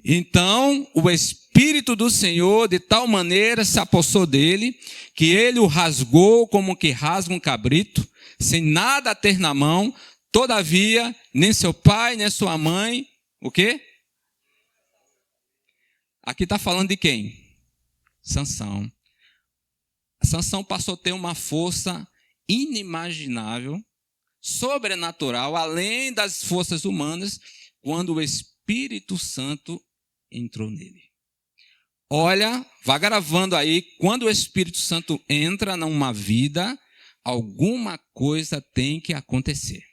Então, o Espírito do Senhor de tal maneira se apossou dele, que ele o rasgou como que rasga um cabrito, sem nada a ter na mão. Todavia, nem seu pai, nem sua mãe o quê? Aqui está falando de quem? Sansão. Sansão passou a ter uma força inimaginável, sobrenatural, além das forças humanas, quando o Espírito Santo entrou nele. Olha, vá gravando aí, quando o Espírito Santo entra numa vida, alguma coisa tem que acontecer.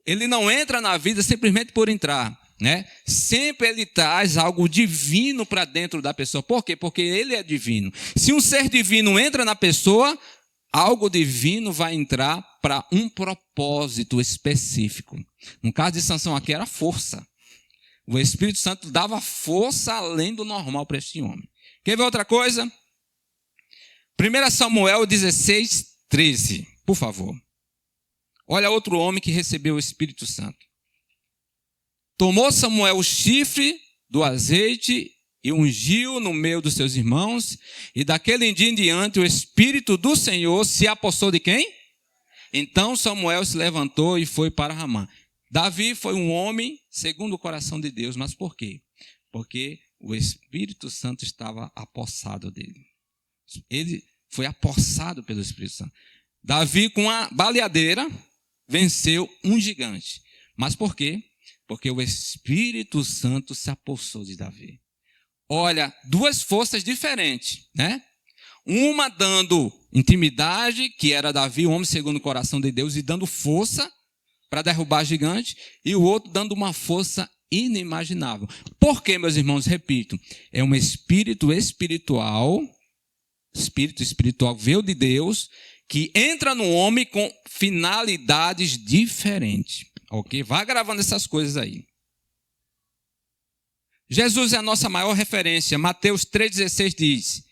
Ele não entra na vida simplesmente por entrar, né? Sempre ele traz algo divino para dentro da pessoa. Por quê? Porque ele é divino. Se um ser divino entra na pessoa, algo divino vai entrar para um propósito específico. No caso de Sansão aqui era força. O Espírito Santo dava força além do normal para este homem. Quer ver outra coisa? 1 Samuel 16, 13, por favor. Olha outro homem que recebeu o Espírito Santo. Tomou Samuel o chifre do azeite e ungiu no meio dos seus irmãos, e daquele dia em diante o Espírito do Senhor se apossou de quem? Então Samuel se levantou e foi para Ramá. Davi foi um homem segundo o coração de Deus, mas por quê? Porque o Espírito Santo estava apossado dele. Ele foi apossado pelo Espírito Santo. Davi, com a baleadeira, venceu um gigante. Mas por quê? Porque o Espírito Santo se apossou de Davi. Olha, duas forças diferentes, né? Uma dando intimidade, que era Davi, um homem segundo o coração de Deus, e dando força para derrubar gigante, e o outro dando uma força inimaginável. Por quê, meus irmãos? Repito, é um espírito espiritual veio de Deus, que entra no homem com finalidades diferentes. Ok? Vá gravando essas coisas aí. Jesus é a nossa maior referência. Mateus 3,16 diz: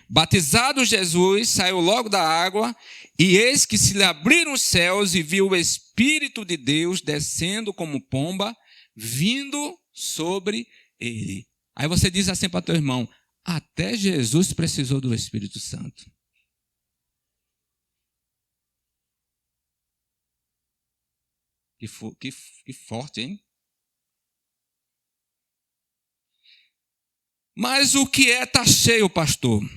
batizado Jesus, saiu logo da água, e eis que se lhe abriram os céus, e viu o Espírito de Deus descendo como pomba, vindo sobre ele. Aí você diz assim para teu irmão: até Jesus precisou do Espírito Santo. Que forte, hein? Mas o que é estar cheio, pastor?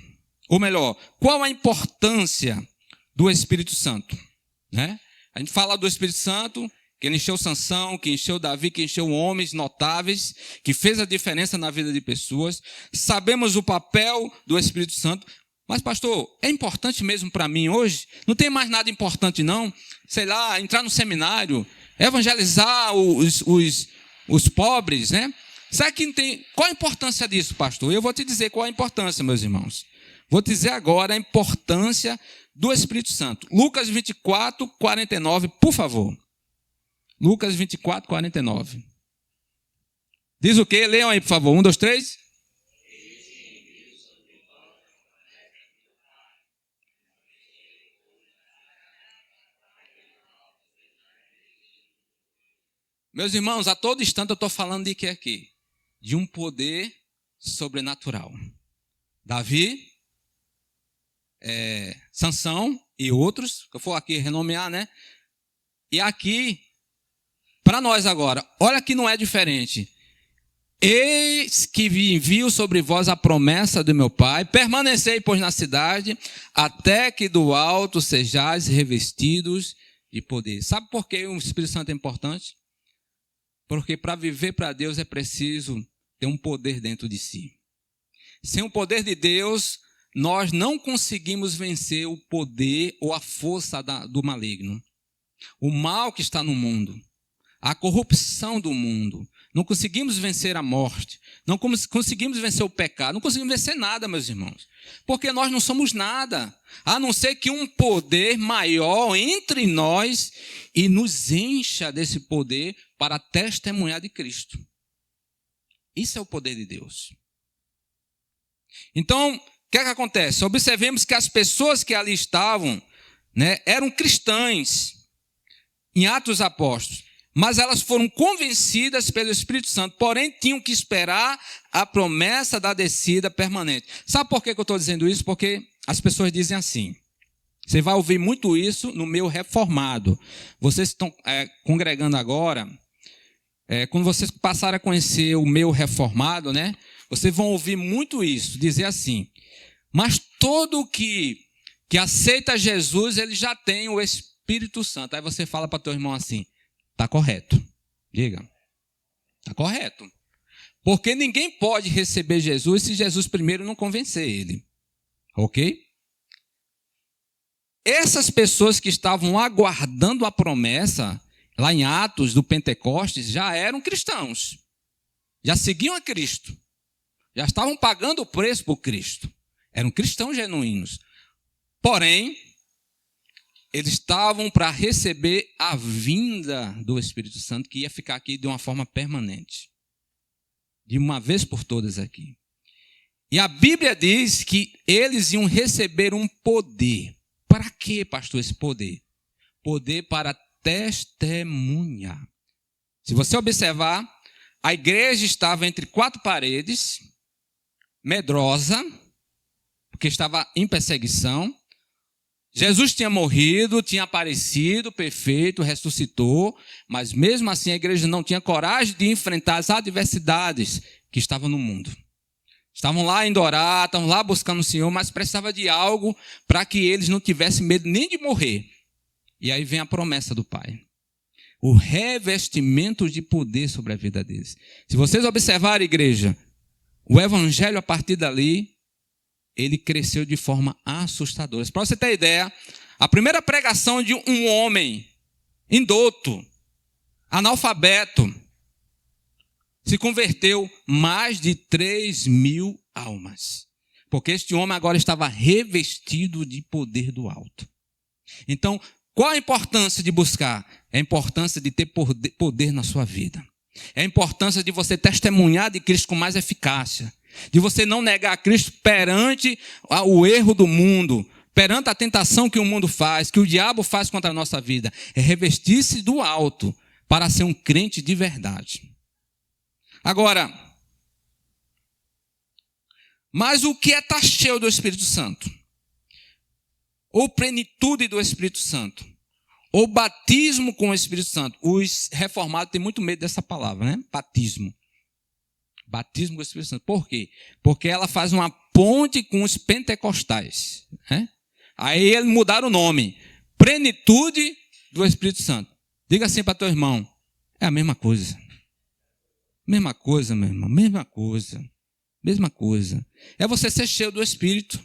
Ou melhor, qual a importância do Espírito Santo? Né? A gente fala do Espírito Santo, que ele encheu Sansão, que encheu Davi, que encheu homens notáveis, que fez a diferença na vida de pessoas. Sabemos o papel do Espírito Santo. Mas, pastor, é importante mesmo para mim hoje? Não tem mais nada importante, não? Sei lá, entrar no seminário, evangelizar os pobres, né? Sabe que tem... Qual a importância disso, pastor? Eu vou te dizer qual a importância, meus irmãos. Vou te dizer agora a importância do Espírito Santo. Lucas 24, 49, por favor. Lucas 24, 49. Diz o quê? Leiam aí, por favor. 1, 2, 3. Meus irmãos, a todo instante eu estou falando de quê aqui? De um poder sobrenatural. Davi, Sansão e outros, que eu for aqui renomear, né? E aqui, para nós agora, olha que não é diferente. Eis que envio sobre vós a promessa do meu Pai, permanecei, pois, na cidade, até que do alto sejais revestidos de poder. Sabe por que o Espírito Santo é importante? Porque para viver para Deus é preciso ter um poder dentro de si. Sem o poder de Deus, nós não conseguimos vencer o poder ou a força do maligno. O mal que está no mundo, a corrupção do mundo. Não conseguimos vencer a morte, não conseguimos vencer o pecado, não conseguimos vencer nada, meus irmãos. Porque nós não somos nada, a não ser que um poder maior entre nós e nos encha desse poder para testemunhar de Cristo. Isso é o poder de Deus. Então, o que é que acontece? Observemos que as pessoas que ali estavam, né, eram cristãs, em Atos Apóstolos, mas elas foram convencidas pelo Espírito Santo, porém tinham que esperar a promessa da descida permanente. Sabe por que eu estou dizendo isso? Porque as pessoas dizem assim, você vai ouvir muito isso no meio reformado. Vocês estão congregando agora, Quando vocês passarem a conhecer o meio reformado, né? Vocês vão ouvir muito isso, dizer assim: mas todo que aceita Jesus, ele já tem o Espírito Santo. Aí você fala para teu irmão assim: está correto. Diga, está correto. Porque ninguém pode receber Jesus se Jesus primeiro não convencer ele. Ok? Essas pessoas que estavam aguardando a promessa, lá em Atos do Pentecostes, já eram cristãos. Já seguiam a Cristo. Já estavam pagando o preço por Cristo. Eram cristãos genuínos. Porém, eles estavam para receber a vinda do Espírito Santo, que ia ficar aqui de uma forma permanente. De uma vez por todas aqui. E a Bíblia diz que eles iam receber um poder. Para quê, pastor, esse poder? Poder para testemunhar. Se você observar, a igreja estava entre 4 paredes, medrosa, porque estava em perseguição. Jesus tinha morrido, tinha aparecido, perfeito, ressuscitou, mas mesmo assim a igreja não tinha coragem de enfrentar as adversidades que estavam no mundo. Estavam lá indo orar, estavam lá buscando o Senhor, mas precisava de algo para que eles não tivessem medo nem de morrer. E aí vem a promessa do Pai. O revestimento de poder sobre a vida deles. Se vocês observarem, igreja, o evangelho a partir dali, ele cresceu de forma assustadora. Para você ter ideia, a primeira pregação de um homem indouto, analfabeto, se converteu mais de 3.000 almas. Porque este homem agora estava revestido de poder do alto. Então, qual a importância de buscar? É a importância de ter poder na sua vida. É a importância de você testemunhar de Cristo com mais eficácia. De você não negar Cristo perante o erro do mundo, perante a tentação que o mundo faz, que o diabo faz contra a nossa vida. É revestir-se do alto para ser um crente de verdade. Agora, mas o que é estar cheio do Espírito Santo? Ou plenitude do Espírito Santo? Ou batismo com o Espírito Santo? Os reformados têm muito medo dessa palavra, né? Batismo. Batismo com o Espírito Santo. Por quê? Porque ela faz uma ponte com os pentecostais. Né? Aí eles mudaram o nome. Plenitude do Espírito Santo. Diga assim para teu irmão. É a mesma coisa. Mesma coisa, meu irmão. Mesma coisa. Mesma coisa. É você ser cheio do Espírito.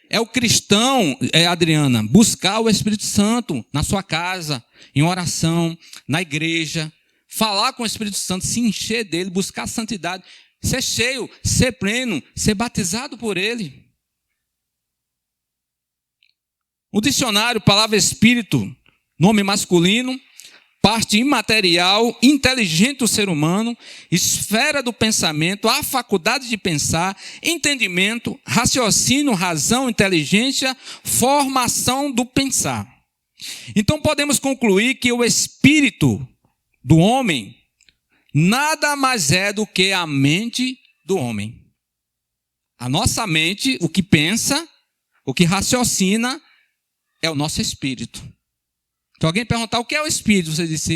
É o cristão, Adriana, buscar o Espírito Santo na sua casa, em oração, na igreja. Falar com o Espírito Santo, se encher dele, buscar a santidade, ser cheio, ser pleno, ser batizado por ele. O dicionário, palavra espírito, nome masculino, parte imaterial, inteligente do ser humano, esfera do pensamento, a faculdade de pensar, entendimento, raciocínio, razão, inteligência, formação do pensar. Então podemos concluir que o espírito do homem nada mais é do que a mente do homem. A nossa mente, o que pensa, o que raciocina, é o nosso espírito. Se alguém perguntar o que é o espírito, você diz: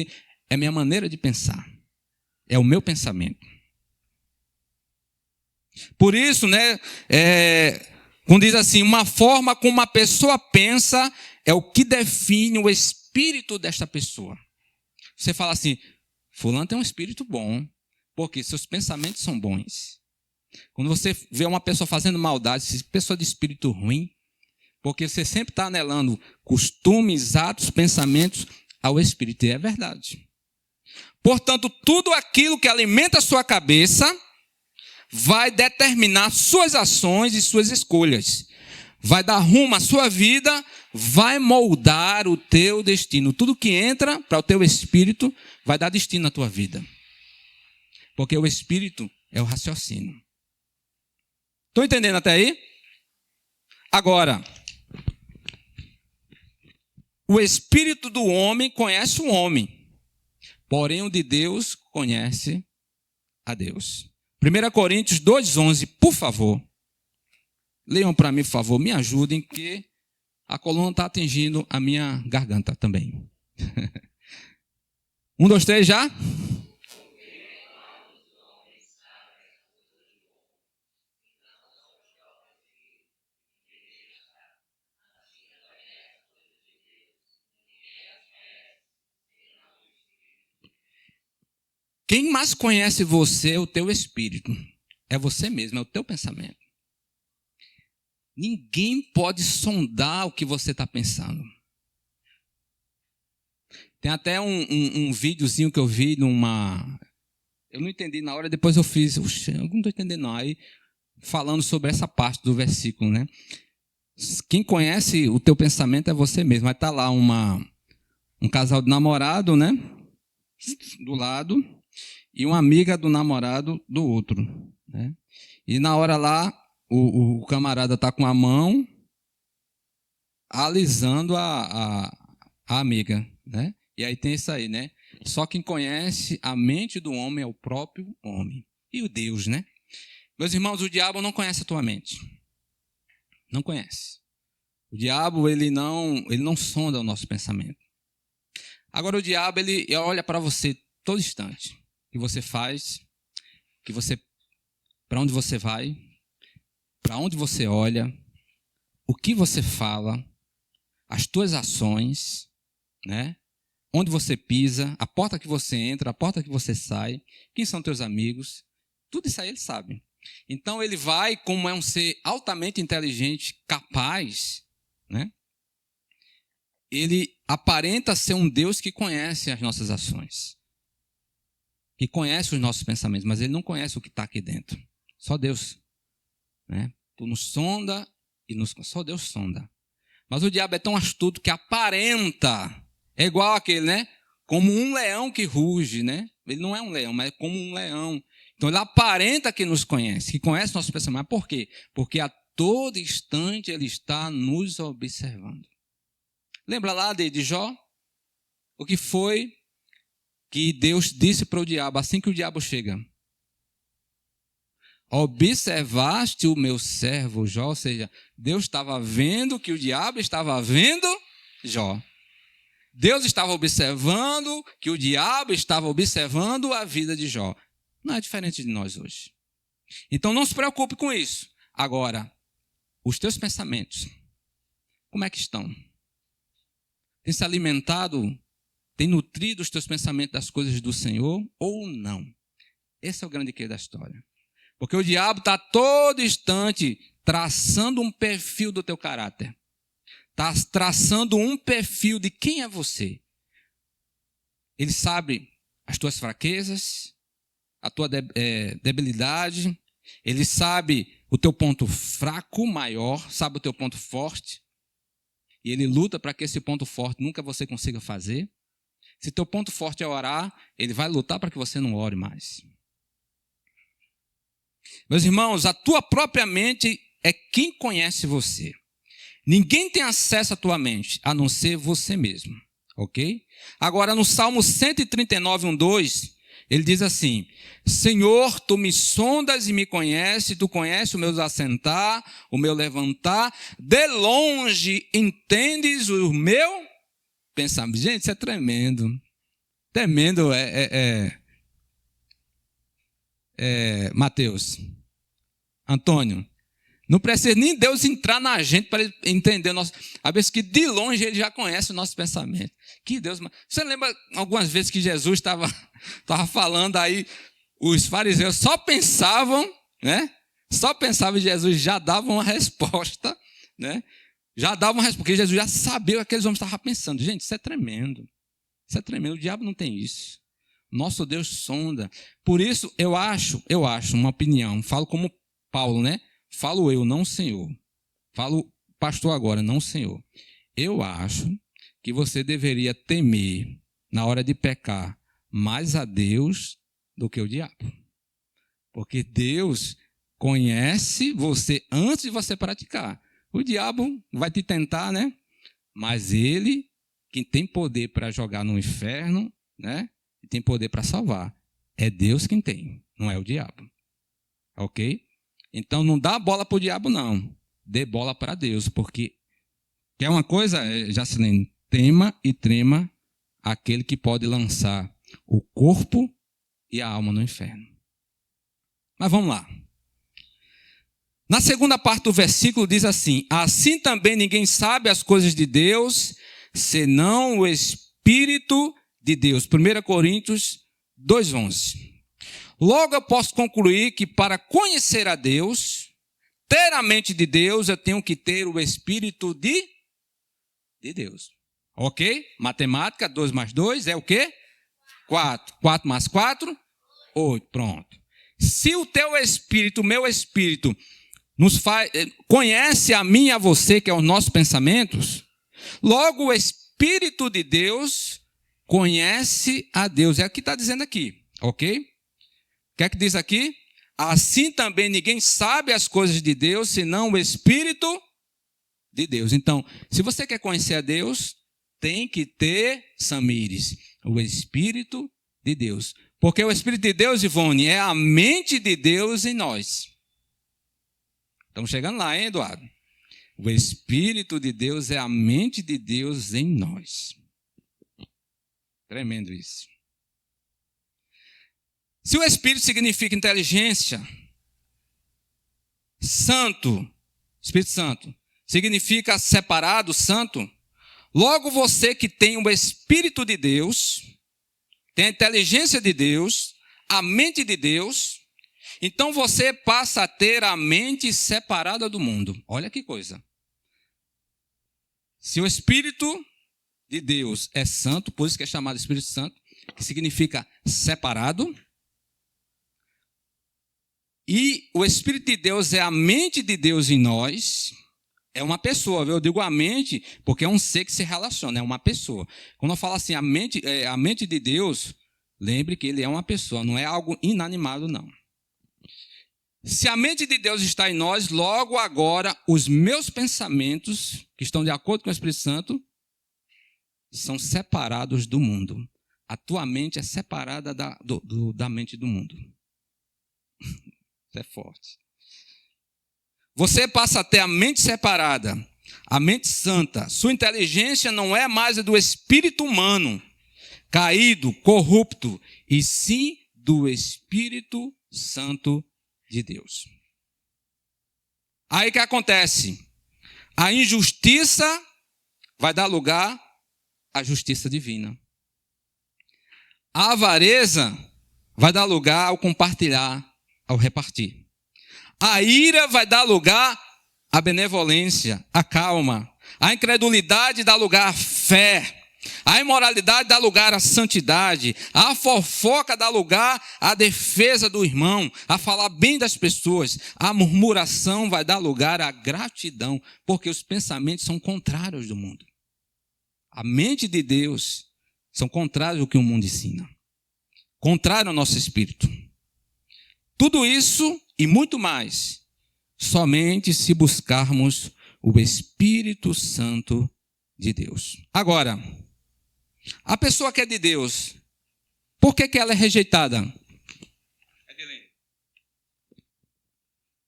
é minha maneira de pensar. É o meu pensamento. Por isso, né, quando diz assim, uma forma como uma pessoa pensa é o que define o espírito desta pessoa. Você fala assim: fulano tem um espírito bom, porque seus pensamentos são bons. Quando você vê uma pessoa fazendo maldade, pessoa de espírito ruim, porque você sempre está anelando costumes, atos, pensamentos ao Espírito. E é verdade. Portanto, tudo aquilo que alimenta a sua cabeça vai determinar suas ações e suas escolhas. Vai dar rumo à sua vida, vai moldar o teu destino. Tudo que entra para o teu espírito vai dar destino à tua vida. Porque o espírito é o raciocínio. Estão entendendo até aí? Agora, o espírito do homem conhece o homem, porém o de Deus conhece a Deus. 1 Coríntios 2,11, por favor. Leiam para mim, por favor, me ajudem, que a coluna está atingindo a minha garganta também. 1, 2, 3, já? Quem mais conhece você é o teu espírito. É você mesmo, é o teu pensamento. Ninguém pode sondar o que você está pensando. Tem até um videozinho que eu vi numa... Eu não entendi na hora, depois eu fiz... Oxe, eu não estou entendendo não. Aí, falando sobre essa parte do versículo, né? Quem conhece o teu pensamento é você mesmo. Aí está lá um casal de namorado, né? Do lado, e uma amiga do namorado do outro, né? E na hora lá, o camarada está com a mão alisando a amiga, né? E aí tem isso aí, né? Só quem conhece a mente do homem é o próprio homem. E o Deus, né? Meus irmãos, o diabo não conhece a tua mente. Não conhece. O diabo, ele não sonda o nosso pensamento. Agora o diabo, ele olha para você todo instante. O que você faz, para onde você vai, para onde você olha, o que você fala, as tuas ações, né? Onde você pisa, a porta que você entra, a porta que você sai, quem são teus amigos, tudo isso aí ele sabe. Então ele vai, como é um ser altamente inteligente, capaz, né? Ele aparenta ser um Deus que conhece as nossas ações, que conhece os nossos pensamentos, mas ele não conhece o que está aqui dentro. Só Deus, né? Tu nos sonda e só Deus sonda. Mas o diabo é tão astuto que aparenta, é igual aquele, né? Como um leão que ruge, né? Ele não é um leão, mas é como um leão. Então ele aparenta que nos conhece, que conhece nossos pensamentos. Mas por quê? Porque a todo instante ele está nos observando. Lembra lá de Jó? O que foi que Deus disse para o diabo assim que o diabo chega? Observaste o meu servo Jó, ou seja, Deus estava vendo que o diabo estava vendo Jó. Deus estava observando que o diabo estava observando a vida de Jó. Não é diferente de nós hoje. Então não se preocupe com isso. Agora, os teus pensamentos, como é que estão? Tem se alimentado, tem nutrido os teus pensamentos das coisas do Senhor ou não? Esse é o grande quê da história. Porque o diabo está todo instante traçando um perfil do teu caráter. Está traçando um perfil de quem é você. Ele sabe as tuas fraquezas, a tua debilidade. Ele sabe o teu ponto fraco maior, sabe o teu ponto forte. E ele luta para que esse ponto forte nunca você consiga fazer. Se teu ponto forte é orar, ele vai lutar para que você não ore mais. Meus irmãos, a tua própria mente é quem conhece você. Ninguém tem acesso à tua mente, a não ser você mesmo. Ok? Agora, no Salmo 139, 1:2, ele diz assim: Senhor, tu me sondas e me conheces, tu conheces o meu assentar, o meu levantar, de longe entendes o meu pensamento. Gente, isso é tremendo. Tremendo Mateus. Antônio. Não precisa nem Deus entrar na gente para ele entender o nosso... Às vezes que de longe ele já conhece o nosso pensamento. Que Deus... Você lembra algumas vezes que Jesus estava falando aí, os fariseus só pensavam, né? Só pensavam e Jesus já dava uma resposta, né? Já dava uma resposta, porque Jesus já sabia o que aqueles homens estavam pensando. Gente, isso é tremendo. Isso é tremendo. O diabo não tem isso. Nosso Deus sonda. Por isso, eu acho, uma opinião, falo como Paulo, né? Falo eu, não o Senhor. Falo pastor agora, não o Senhor. Eu acho que você deveria temer, na hora de pecar, mais a Deus do que o diabo. Porque Deus conhece você antes de você praticar. O diabo vai te tentar, né? Mas ele, quem tem poder para jogar no inferno, né? E tem poder para salvar. É Deus quem tem, não é o diabo. Ok? Então não dá bola para o diabo, não. Dê bola para Deus, porque quer uma coisa, Jacilene? Tema e trema aquele que pode lançar o corpo e a alma no inferno. Mas vamos lá. Na segunda parte do versículo diz assim: assim também ninguém sabe as coisas de Deus, senão o Espírito de Deus. 1 Coríntios 2:11. Logo eu posso concluir que para conhecer a Deus, ter a mente de Deus, eu tenho que ter o Espírito de Deus. Ok? Matemática, 2 mais 2 é o quê? 4. 4 mais 4, 8. Pronto. Se o teu Espírito, o meu Espírito, conhece a mim e a você, que é os nossos pensamentos, logo o Espírito de Deus conhece a Deus. É o que está dizendo aqui, ok? O que é que diz aqui? Assim também ninguém sabe as coisas de Deus, senão o Espírito de Deus. Então, se você quer conhecer a Deus, tem que ter, Samires, o Espírito de Deus. Porque o Espírito de Deus, Ivone, é a mente de Deus em nós. Estamos chegando lá, hein, Eduardo? O Espírito de Deus é a mente de Deus em nós. Tremendo isso. Se o Espírito significa inteligência, santo, Espírito Santo, significa separado, santo, logo você que tem o Espírito de Deus, tem a inteligência de Deus, a mente de Deus, então você passa a ter a mente separada do mundo. Olha que coisa. Se o Espírito de Deus é santo, por isso que é chamado Espírito Santo, que significa separado, e o Espírito de Deus é a mente de Deus em nós, é uma pessoa, viu? Eu digo a mente porque é um ser que se relaciona, é uma pessoa. Quando eu falo assim, a mente de Deus, lembre que ele é uma pessoa, não é algo inanimado, não. Se a mente de Deus está em nós, logo agora os meus pensamentos, que estão de acordo com o Espírito Santo, são separados do mundo. A tua mente é separada da mente do mundo. Isso é forte. Você passa a ter a mente separada, a mente santa. Sua inteligência não é mais a do espírito humano, caído, corrupto, e sim do Espírito Santo de Deus. Aí o que acontece? A injustiça vai dar lugar à justiça divina. A avareza vai dar lugar ao compartilhar, ao repartir. A ira vai dar lugar à benevolência, à calma. A incredulidade dá lugar à fé. A imoralidade dá lugar à santidade. A fofoca dá lugar à defesa do irmão, a falar bem das pessoas. A murmuração vai dar lugar à gratidão, porque os pensamentos são contrários do mundo. A mente de Deus são contrários ao que o mundo ensina. Contrário ao nosso espírito. Tudo isso e muito mais, somente se buscarmos o Espírito Santo de Deus. Agora, a pessoa que é de Deus, por que ela é rejeitada?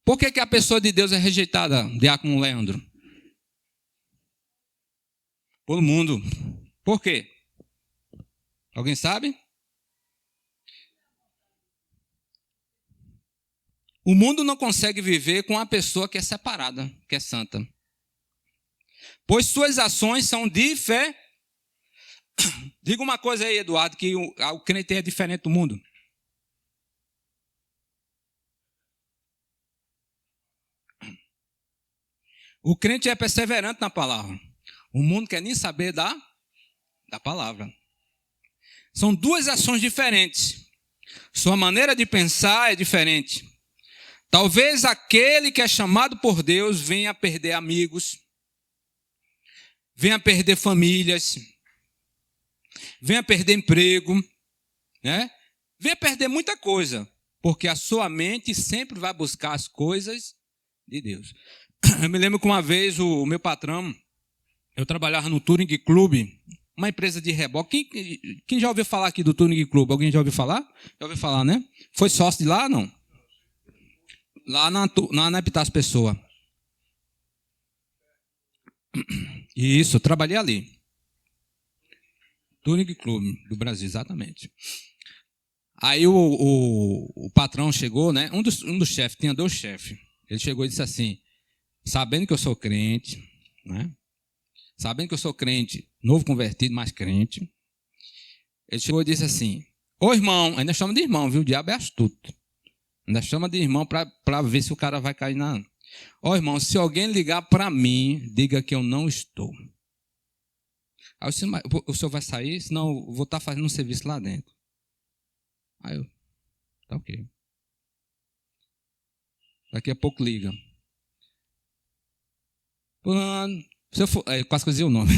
Por que a pessoa de Deus é rejeitada, Diácono Leandro? Pelo mundo. Por quê? Alguém sabe? O mundo não consegue viver com a pessoa que é separada, que é santa. Pois suas ações são diferentes. Diga uma coisa aí, Eduardo, que o crente é diferente do mundo. O crente é perseverante na palavra. O mundo quer nem saber da palavra. São duas ações diferentes. Sua maneira de pensar é diferente. Talvez aquele que é chamado por Deus venha a perder amigos, venha a perder famílias, venha a perder emprego, né? Venha a perder muita coisa, porque a sua mente sempre vai buscar as coisas de Deus. Eu me lembro que uma vez o meu patrão, eu trabalhava no Touring Club, uma empresa de reboque. Quem já ouviu falar aqui do Touring Club? Alguém já ouviu falar? Já ouviu falar, né? Foi sócio de lá, não? Lá na Epitácio Pessoa. Isso, eu trabalhei ali. Touring Club do Brasil, exatamente. Aí o patrão chegou, né? Um dos chefes, tinha 2 chefes. Ele chegou e disse assim, sabendo que eu sou crente, né? Sabendo que eu sou crente, novo convertido, mas crente. Ele chegou e disse assim, Ô irmão, ainda chama de irmão, viu? O diabo é astuto. Ainda chama de irmão para ver se o cara vai cair na... Ô irmão, se alguém ligar para mim, diga que eu não estou. Aí eu disse, mas o senhor vai sair? Senão eu vou estar fazendo um serviço lá dentro. Aí eu, tá ok. Daqui a pouco liga. Fulano, quase que eu dizia o nome.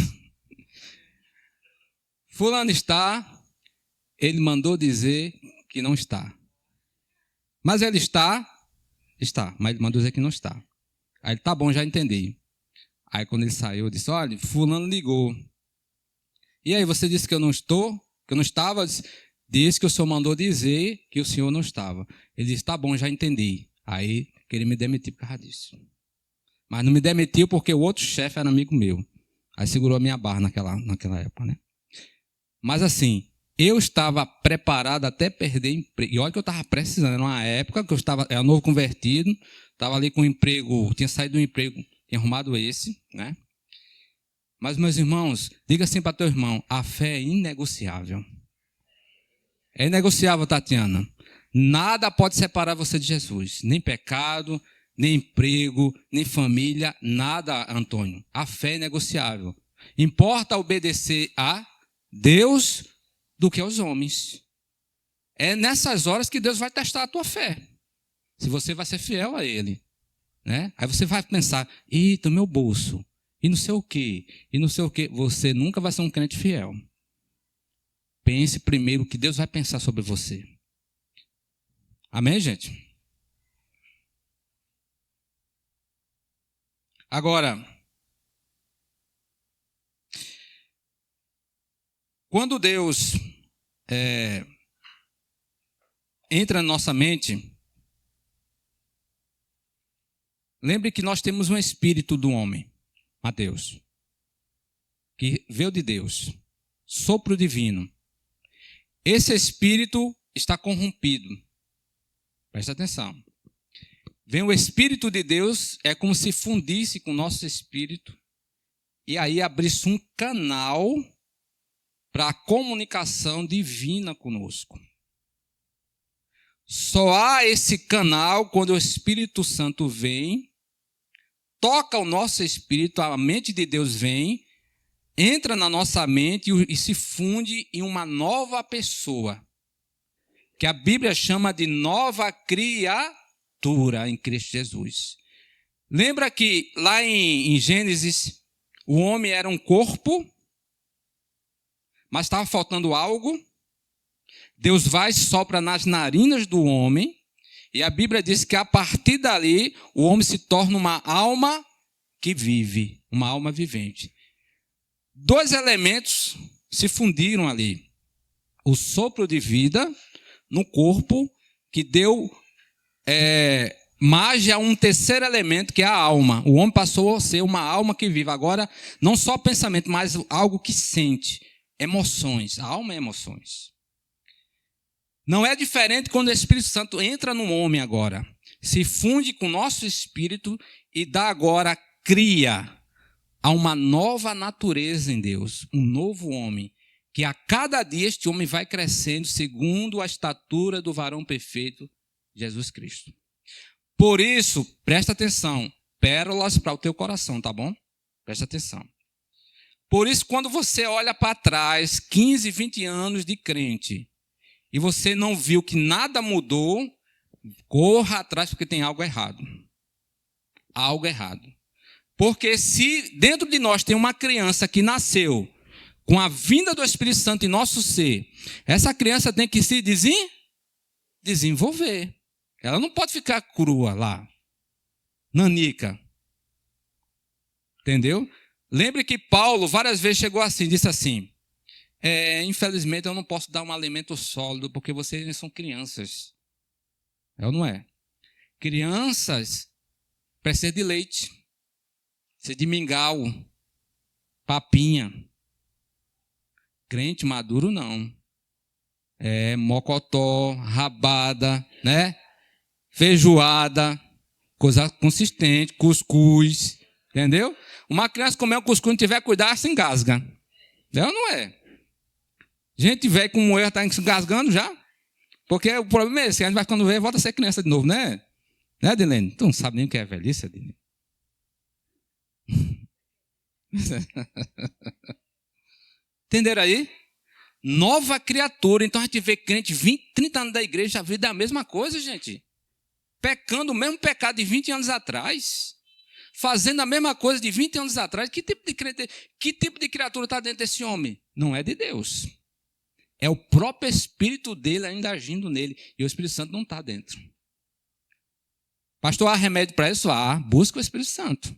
Fulano está, ele mandou dizer que não está. Mas ele está, mas ele mandou dizer que não está. Aí ele, tá bom, já entendi. Aí quando ele saiu, eu disse, olha, fulano ligou. E aí, você disse que eu não estou, que eu não estava? Disse que o senhor mandou dizer que o senhor não estava. Ele disse, tá bom, já entendi. Aí, queria me demitir por causa disso. Mas não me demitiu porque o outro chefe era amigo meu. Aí segurou a minha barra naquela época, né? Mas assim, eu estava preparado até perder emprego. E olha que eu estava precisando. Era uma época que eu era novo convertido, estava ali com um emprego, tinha saído do emprego, tinha arrumado esse, né? Mas, meus irmãos, diga assim para teu irmão, a fé é inegociável. É inegociável, Tatiana. Nada pode separar você de Jesus. Nem pecado, nem emprego, nem família, nada, Antônio. A fé é inegociável. Importa obedecer a Deus do que aos homens. É nessas horas que Deus vai testar a tua fé. Se você vai ser fiel a Ele, né? Aí você vai pensar, eita, meu bolso, e não sei o quê, e não sei o quê. Você nunca vai ser um crente fiel. Pense primeiro o que Deus vai pensar sobre você. Amém, gente? Agora, quando Deus entra na nossa mente, lembre que nós temos um espírito do homem, Mateus, que veio de Deus, sopro divino. Esse espírito está corrompido. Presta atenção. Vem o Espírito de Deus, é como se fundisse com o nosso espírito, e aí abrisse um canal para a comunicação divina conosco. Só há esse canal quando o Espírito Santo vem, toca o nosso espírito, a mente de Deus vem, entra na nossa mente e se funde em uma nova pessoa, que a Bíblia chama de nova criatura em Cristo Jesus. Lembra que lá em Gênesis, o homem era um corpo, mas estava faltando algo. Deus vai e sopra nas narinas do homem, e a Bíblia diz que a partir dali, o homem se torna uma alma que vive, uma alma vivente. Dois elementos se fundiram ali. O sopro de vida no corpo, que deu margem a um terceiro elemento, que é a alma. O homem passou a ser uma alma que vive. Agora, não só pensamento, mas algo que sente. Emoções. A alma é emoções. Não é diferente quando o Espírito Santo entra no homem agora. Se funde com o nosso espírito e dá agora, cria a uma nova natureza em Deus. Um novo homem. Que a cada dia este homem vai crescendo segundo a estatura do varão perfeito, Jesus Cristo. Por isso, presta atenção, pérolas para o teu coração, tá bom? Presta atenção. Por isso, quando você olha para trás, 15, 20 anos de crente, e você não viu que nada mudou, corra atrás porque tem algo errado. Algo errado. Porque se dentro de nós tem uma criança que nasceu com a vinda do Espírito Santo em nosso ser, essa criança tem que se desenvolver. Ela não pode ficar crua lá, nanica. Entendeu? Lembre que Paulo várias vezes chegou assim, disse assim, infelizmente eu não posso dar um alimento sólido porque vocês são crianças. É ou não é? Crianças precisam de leite, precisam de mingau, papinha. Crente maduro não. Mocotó, rabada, né? Feijoada, coisa consistente, cuscuz, entendeu? Uma criança comer um cuscuz e não tiver cuidado, se engasga. É ou não é? Gente velha com moeda está engasgando já. Porque o problema é esse, a gente vai ficando velho e volta a ser criança de novo, né? Né, Adilene? Tu não sabe nem o que é velhice, Adilene. Entenderam aí? Nova criatura. Então a gente vê crente 20, 30 anos da igreja, a vida é a mesma coisa, gente. Pecando o mesmo pecado de 20 anos atrás. Fazendo a mesma coisa de 20 anos atrás. Que tipo de criatura está dentro desse homem? Não é de Deus. É o próprio Espírito dele ainda agindo nele. E o Espírito Santo não está dentro. Pastor, há remédio para isso? Busca o Espírito Santo.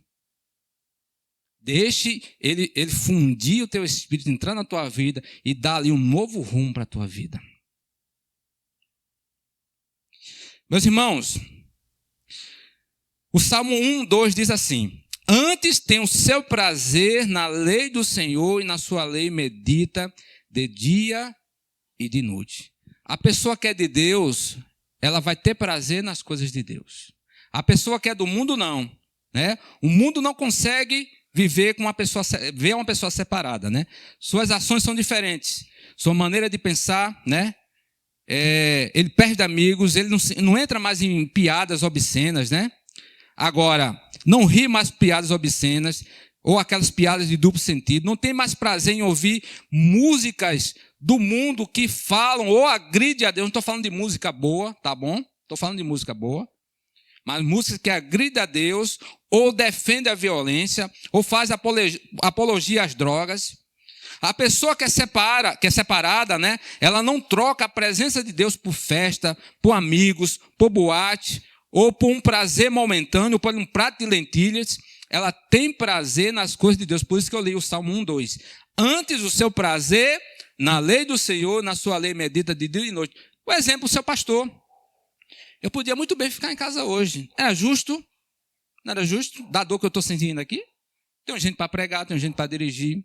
Deixe ele fundir o teu espírito, entrar na tua vida e dar ali um novo rumo para a tua vida. Meus irmãos, o Salmo 1:2 diz assim: antes tem o seu prazer na lei do Senhor e na sua lei medita de dia e de noite. A pessoa que é de Deus, ela vai ter prazer nas coisas de Deus. A pessoa que é do mundo, não. Né? O mundo não consegue viver com ver uma pessoa separada, né? Suas ações são diferentes, sua maneira de pensar, né? Ele perde amigos, ele não entra mais em piadas obscenas, né? Agora, não ri mais piadas obscenas ou aquelas piadas de duplo sentido, não tem mais prazer em ouvir músicas do mundo que falam ou agridem a Deus. Não estou falando de música boa, tá bom? Estou falando de música boa. Mas músicas que agridem a Deus, ou defendem a violência, ou faz apologia às drogas. A pessoa que é separada, né? Ela não troca a presença de Deus por festa, por amigos, por boate, ou por um prazer momentâneo, por um prato de lentilhas. Ela tem prazer nas coisas de Deus. Por isso que eu li o Salmo 1:2. Antes o seu prazer na lei do Senhor, na sua lei medita de dia e noite. Por exemplo, o seu pastor. Eu podia muito bem ficar em casa hoje. Era justo? Não era justo? Da dor que eu estou sentindo aqui? Tem gente para pregar, tem gente para dirigir.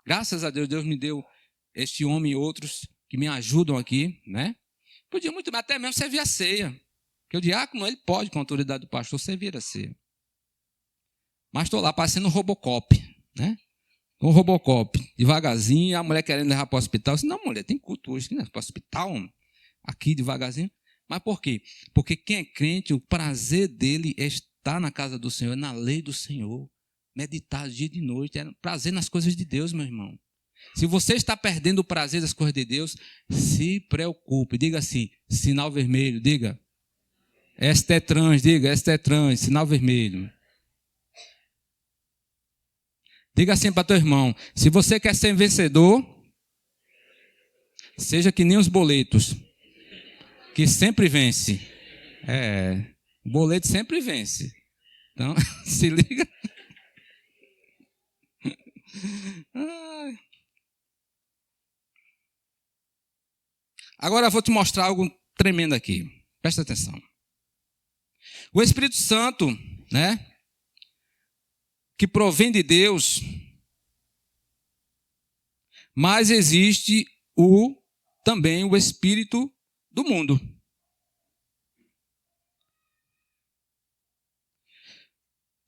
Graças a Deus, Deus me deu este homem e outros que me ajudam aqui, né? Podia muito bem, até mesmo servir a ceia. Porque o diácono, ele pode, com a autoridade do pastor, servir a ceia. Mas estou lá parecendo um Robocop, né? Um Robocop, devagarzinho, a mulher querendo levar para o hospital. Eu disse, não, mulher, tem culto hoje, para o hospital, aqui devagarzinho. Mas por quê? Porque quem é crente, o prazer dele é estar na casa do Senhor, na lei do Senhor, meditar dia e de noite, é prazer nas coisas de Deus, meu irmão. Se você está perdendo o prazer das coisas de Deus, se preocupe. Diga assim, sinal vermelho, diga. Este é trans, diga, este é trans, sinal vermelho. Diga assim para teu irmão, se você quer ser vencedor, seja que nem os boletos. Que sempre vence. O boleto sempre vence. Então, se liga. Agora eu vou te mostrar algo tremendo aqui. Presta atenção. O Espírito Santo, né? Que provém de Deus, mas existe também o Espírito do mundo.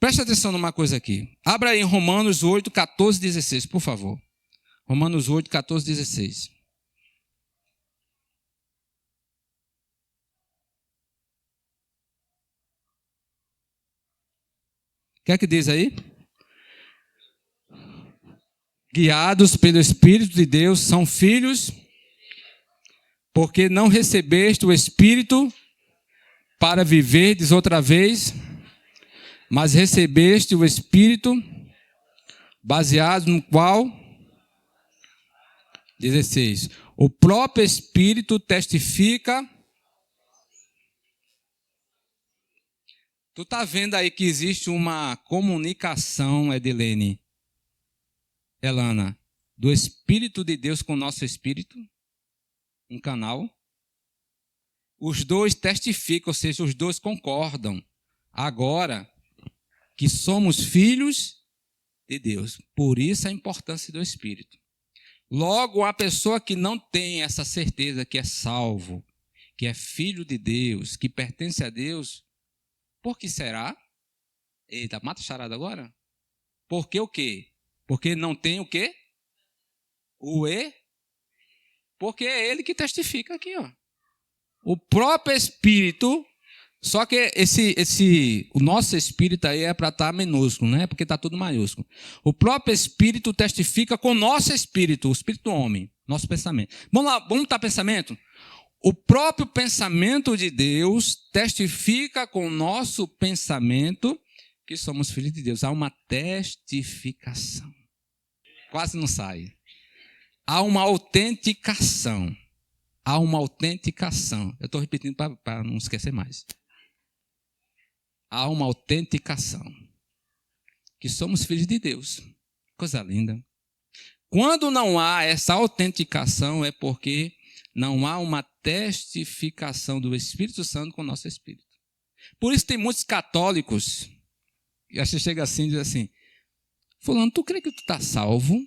Presta atenção numa coisa aqui. Abra aí em Romanos 8, 14, 16, por favor. Romanos 8, 14, 16. O que é que diz aí? Guiados pelo Espírito de Deus, são filhos, porque não recebeste o Espírito para viverdes outra vez, mas recebeste o Espírito baseado no qual, 16, o próprio Espírito testifica. Tu está vendo aí que existe uma comunicação, Edilene, Elana, do Espírito de Deus com o nosso Espírito? Um canal. Os dois testificam, ou seja, os dois concordam. Agora que somos filhos de Deus. Por isso a importância do Espírito. Logo, a pessoa que não tem essa certeza que é salvo, que é filho de Deus, que pertence a Deus, por que será? Eita, mata a charada agora? Porque o quê? Porque não tem o quê? Porque é ele que testifica aqui, ó. O próprio Espírito, só que o nosso Espírito aí é para estar minúsculo, né? Porque está tudo maiúsculo. O próprio Espírito testifica com o nosso Espírito, o Espírito do homem, nosso pensamento. Vamos lá, vamos botar pensamento? O próprio pensamento de Deus testifica com o nosso pensamento que somos filhos de Deus. Há uma testificação. Quase não sai. Há uma autenticação. Há uma autenticação. Eu estou repetindo para não esquecer mais. Há uma autenticação. Que somos filhos de Deus. Coisa linda. Quando não há essa autenticação, é porque não há uma testificação do Espírito Santo com o nosso espírito. Por isso tem muitos católicos, e você chega assim e diz assim, fulano, tu crê que tu está salvo?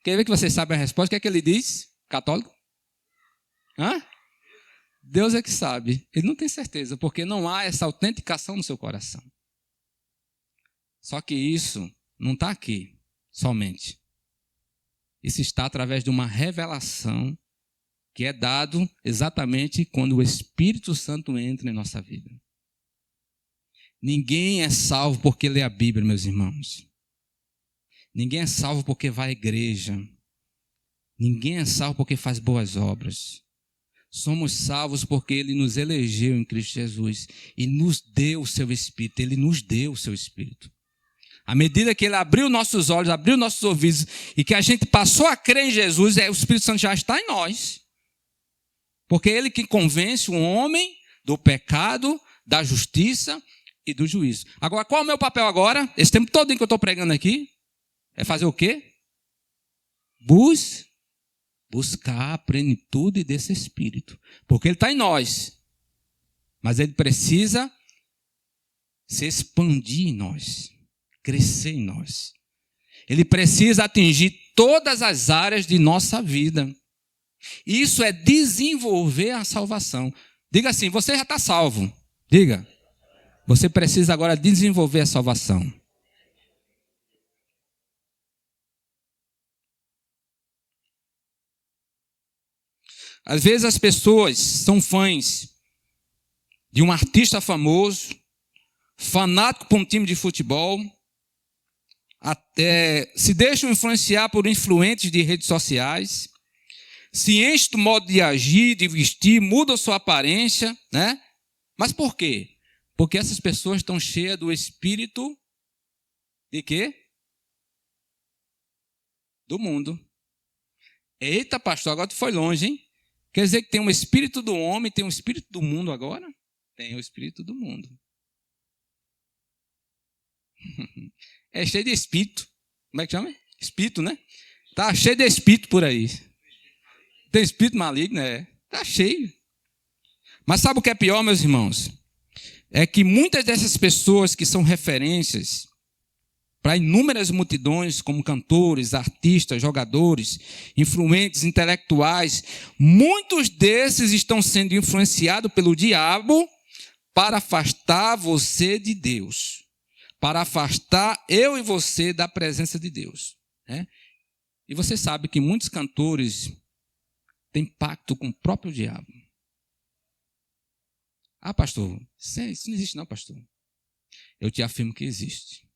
Quer ver que vocês sabem a resposta? O que é que ele diz? Católico? Hã? Deus é que sabe. Ele não tem certeza, porque não há essa autenticação no seu coração. Só que isso não está aqui somente. Isso está através de uma revelação que é dado exatamente quando o Espírito Santo entra em nossa vida. Ninguém é salvo porque lê a Bíblia, meus irmãos. Ninguém é salvo porque vai à igreja. Ninguém é salvo porque faz boas obras. Somos salvos porque Ele nos elegeu em Cristo Jesus e nos deu o seu Espírito. Ele nos deu o seu Espírito. À medida que Ele abriu nossos olhos, abriu nossos ouvidos e que a gente passou a crer em Jesus, o Espírito Santo já está em nós. Porque é Ele que convence o homem do pecado, da justiça e do juízo. Agora, qual é o meu papel agora? Esse tempo todo que eu estou pregando aqui, é fazer o quê? Buscar a plenitude desse Espírito. Porque Ele está em nós. Mas Ele precisa se expandir em nós. Crescer em nós. Ele precisa atingir todas as áreas de nossa vida. Isso é desenvolver a salvação. Diga assim, você já está salvo. Diga. Você precisa agora desenvolver a salvação. Às vezes as pessoas são fãs de um artista famoso, fanático por um time de futebol, até se deixam influenciar por influentes de redes sociais, se enchem do modo de agir, de vestir, mudam sua aparência, né? Mas por quê? Porque essas pessoas estão cheias do espírito de quê? Do mundo. Eita, pastor, agora tu foi longe, hein? Quer dizer que tem um espírito do homem, tem um espírito do mundo agora? Tem o espírito do mundo. É cheio de espírito. Como é que chama? Espírito, né? Tá cheio de espírito por aí. Tem espírito maligno, né? Tá cheio. Mas sabe o que é pior, meus irmãos? É que muitas dessas pessoas que são referências para inúmeras multidões, como cantores, artistas, jogadores, influentes, intelectuais, muitos desses estão sendo influenciados pelo diabo para afastar você de Deus, para afastar eu e você da presença de Deus. Né? E você sabe que muitos cantores têm pacto com o próprio diabo. Ah, pastor, isso não existe não, pastor. Eu te afirmo que existe.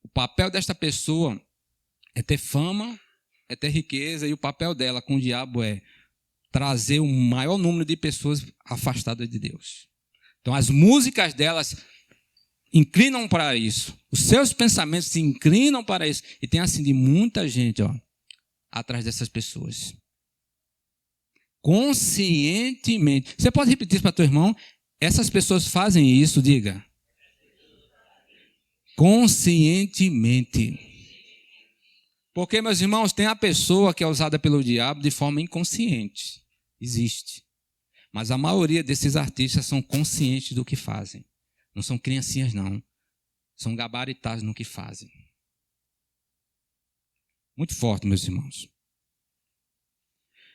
O papel desta pessoa é ter fama, é ter riqueza, e o papel dela com o diabo é trazer o maior número de pessoas afastadas de Deus. Então, as músicas delas inclinam para isso. Os seus pensamentos se inclinam para isso. E tem assim de muita gente, atrás dessas pessoas. Conscientemente. Você pode repetir isso para teu irmão? Essas pessoas fazem isso, diga. Conscientemente. Porque, meus irmãos, tem a pessoa que é usada pelo diabo de forma inconsciente. Existe. Mas a maioria desses artistas são conscientes do que fazem. Não são criancinhas, não. São gabaritados no que fazem. Muito forte, meus irmãos.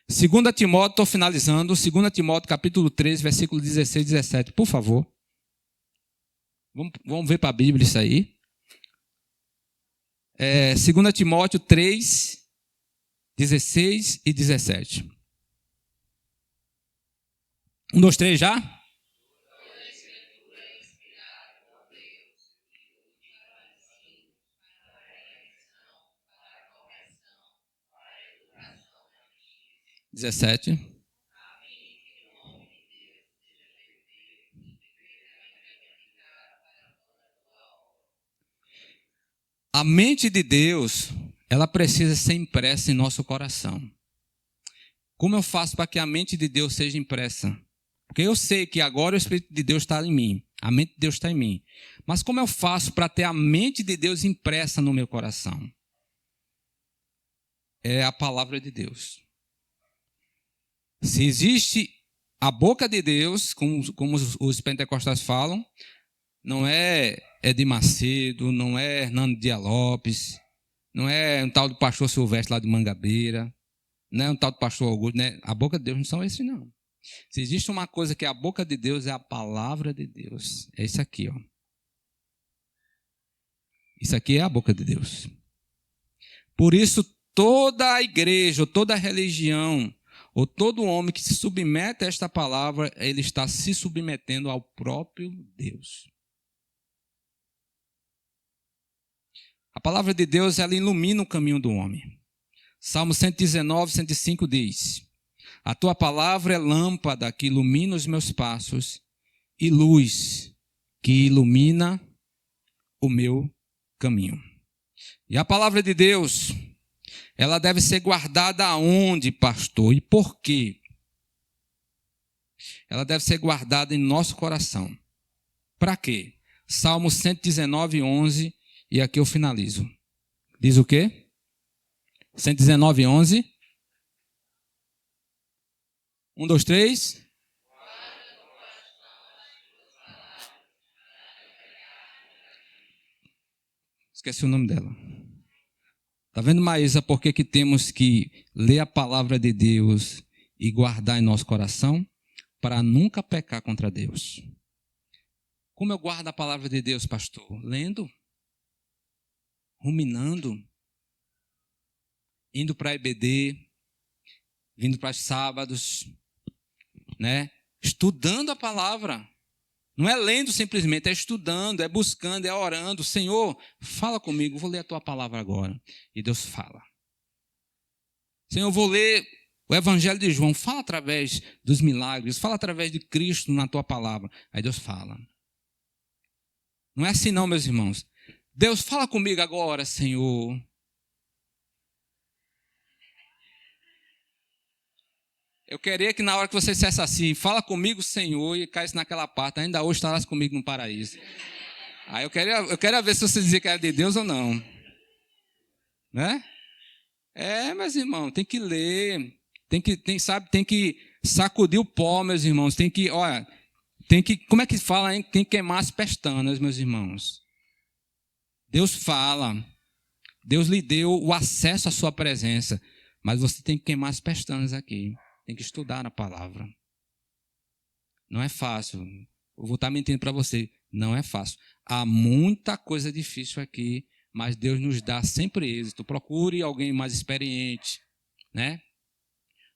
2 Timóteo, estou finalizando. 2 Timóteo, capítulo 13, versículo 16 e 17. Por favor. Vamos ver para a Bíblia isso aí. 2 Timóteo 3, 16 e 17. 1, 2, 3 já? Dezessete. A mente de Deus, ela precisa ser impressa em nosso coração. Como eu faço para que a mente de Deus seja impressa? Porque eu sei que agora o Espírito de Deus está em mim, a mente de Deus está em mim. Mas como eu faço para ter a mente de Deus impressa no meu coração? É a palavra de Deus. Se existe a boca de Deus, como os pentecostais falam, não é Edir Macedo, não é Hernando Dias Lopes, não é um tal do pastor Silvestre lá de Mangabeira, não é um tal do pastor Augusto, né? A boca de Deus não são esses, não. Se existe uma coisa que é a boca de Deus, é a palavra de Deus. É isso aqui, ó. Isso aqui é a boca de Deus. Por isso, toda a igreja, ou toda a religião, ou todo homem que se submete a esta palavra, ele está se submetendo ao próprio Deus. A palavra de Deus, ela ilumina o caminho do homem. Salmo 119, 105 diz: a tua palavra é lâmpada que ilumina os meus passos e luz que ilumina o meu caminho. E a palavra de Deus, ela deve ser guardada aonde, pastor? E por quê? Ela deve ser guardada em nosso coração. Para quê? Salmo 119, 11, e aqui eu finalizo. Diz o quê? 119, 11. 1, 2, 3. Esqueci o nome dela. Está vendo, Maísa, por que temos que ler a palavra de Deus e guardar em nosso coração? Para nunca pecar contra Deus. Como eu guardo a palavra de Deus, pastor? Lendo, ruminando, indo para a EBD, vindo para os sábados, né? Estudando a palavra. Não é lendo simplesmente, é estudando, é buscando, é orando. Senhor, fala comigo, vou ler a tua palavra agora. E Deus fala. Senhor, vou ler o Evangelho de João, fala através dos milagres, fala através de Cristo na tua palavra. Aí Deus fala. Não é assim não, meus irmãos. Deus, fala comigo agora, Senhor. Eu queria que na hora que você dissesse assim, fala comigo, Senhor, e caísse naquela parte, ainda hoje estarás comigo no paraíso. Aí eu queria ver se você dizia que era de Deus ou não. Né? Meus irmãos, tem que ler, tem que sacudir o pó, meus irmãos, como é que fala, hein? Tem que queimar as pestanas, meus irmãos. Deus fala, Deus lhe deu o acesso à sua presença, mas você tem que queimar as pestanas aqui. Tem que estudar a palavra. Não é fácil. Eu vou estar mentindo para você. Não é fácil. Há muita coisa difícil aqui, mas Deus nos dá sempre êxito. Procure alguém mais experiente, né?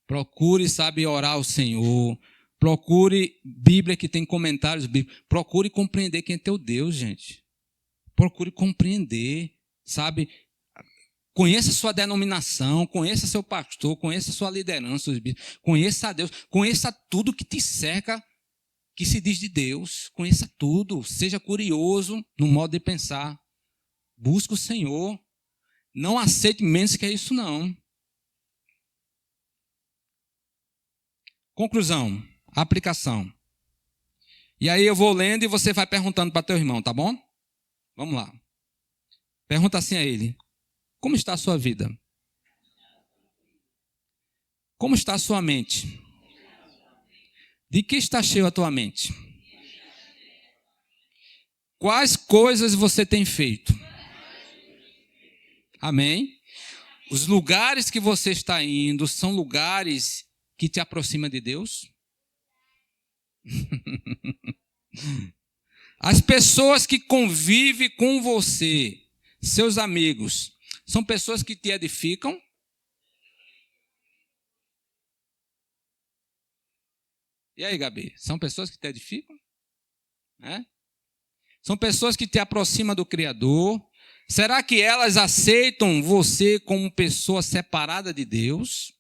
Procure, sabe, orar ao Senhor. Procure Bíblia que tem comentários bíblicos. Procure compreender quem é teu Deus, gente. Procure compreender, sabe? Conheça sua denominação, conheça seu pastor, conheça sua liderança, conheça a Deus, conheça tudo que te cerca, que se diz de Deus, conheça tudo, seja curioso no modo de pensar, busque o Senhor, não aceite menos que isso não. Conclusão, aplicação. E aí eu vou lendo e você vai perguntando para teu irmão, tá bom? Vamos lá. Pergunta assim a ele. Como está a sua vida? Como está a sua mente? De que está cheio a tua mente? Quais coisas você tem feito? Amém? Os lugares que você está indo são lugares que te aproximam de Deus? As pessoas que convivem com você, seus amigos, são pessoas que te edificam? E aí, Gabi? São pessoas que te edificam? Né? São pessoas que te aproximam do Criador. Será que elas aceitam você como pessoa separada de Deus?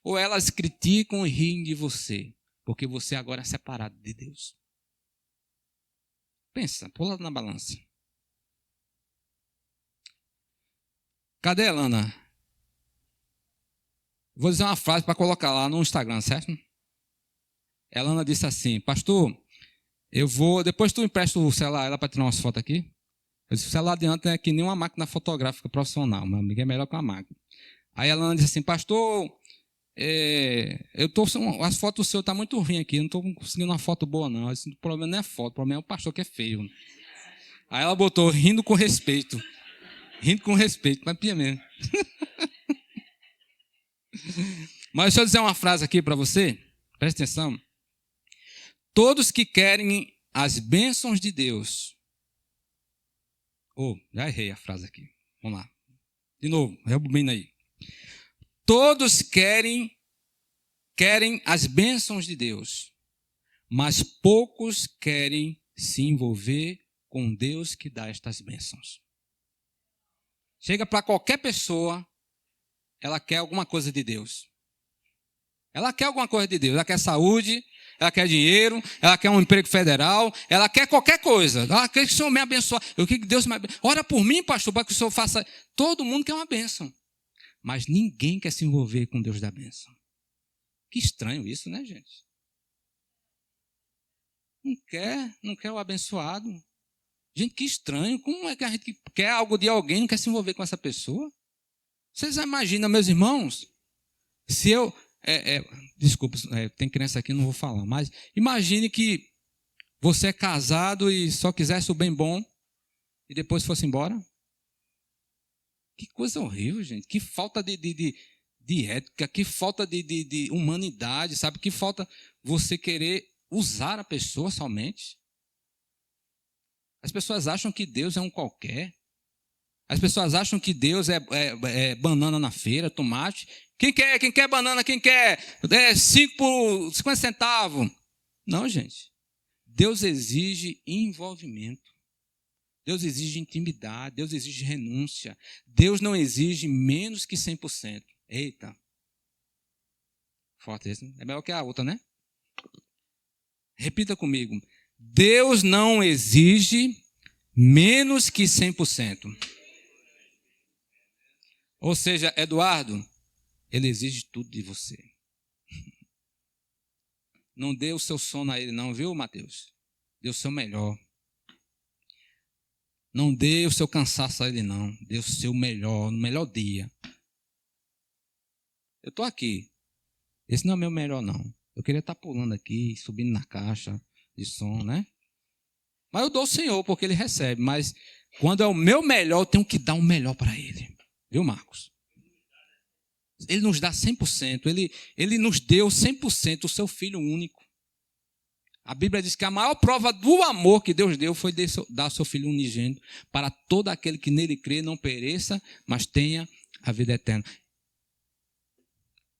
Ou elas criticam e riem de você, porque você agora é separado de Deus? Pensa, pula na balança. Cadê a Lana? Vou dizer uma frase para colocar lá no Instagram, certo? A Lana disse assim: pastor, eu vou. Depois tu empresta o celular ela para tirar umas fotos aqui. Eu disse: o celular adiante é que nem uma máquina fotográfica profissional, meu amigo, é melhor que uma máquina. Aí a Lana disse assim: pastor, as fotos do senhor estão muito ruins aqui, eu não estou conseguindo uma foto boa, não. Eu disse: o problema não é foto, o problema é o pastor que é feio. Aí ela botou rindo com respeito. Rindo com respeito, mas pia mesmo. Mas deixa eu dizer uma frase aqui para você, presta atenção. Todos que querem as bênçãos de Deus. Já errei a frase aqui. Vamos lá. De novo, rebobina aí. Todos querem as bênçãos de Deus, mas poucos querem se envolver com Deus que dá estas bênçãos. Chega para qualquer pessoa, ela quer alguma coisa de Deus. Ela quer alguma coisa de Deus. Ela quer saúde, ela quer dinheiro, ela quer um emprego federal, ela quer qualquer coisa. Ela quer que o Senhor me abençoe. Eu quero que Deus me abençoe. Ora por mim, pastor, para que o Senhor faça. Todo mundo quer uma bênção. Mas ninguém quer se envolver com Deus da bênção. Que estranho isso, né, gente? Não quer o abençoado. Gente, que estranho. Como é que a gente quer algo de alguém e não quer se envolver com essa pessoa? Vocês imaginam, meus irmãos, se eu... desculpa, tem criança aqui, não vou falar, mas imagine que você é casado e só quisesse o bem bom e depois fosse embora. Que coisa horrível, gente. Que falta de ética, que falta de humanidade, sabe? Que falta você querer usar a pessoa somente. As pessoas acham que Deus é um qualquer. As pessoas acham que Deus é banana na feira, tomate. Quem quer banana? Quem quer 5 por 50 centavos? Não, gente. Deus exige envolvimento. Deus exige intimidade. Deus exige renúncia. Deus não exige menos que 100%. Eita. Forte esse, né? É melhor que a outra, né? Repita comigo. Deus não exige menos que 100%. Ou seja, Eduardo, ele exige tudo de você. Não dê o seu sono a ele não, viu, Mateus? Dê o seu melhor. Não dê o seu cansaço a ele não. Dê o seu melhor, no melhor dia. Eu estou aqui. Esse não é o meu melhor, não. Eu queria estar pulando aqui, subindo na caixa de som, né? Mas eu dou ao Senhor, porque Ele recebe. Mas quando é o meu melhor, eu tenho que dar o melhor para Ele. Viu, Marcos? Ele nos dá 100%. Ele nos deu 100% o seu Filho único. A Bíblia diz que a maior prova do amor que Deus deu foi dar o seu Filho unigênito para todo aquele que nele crê não pereça, mas tenha a vida eterna.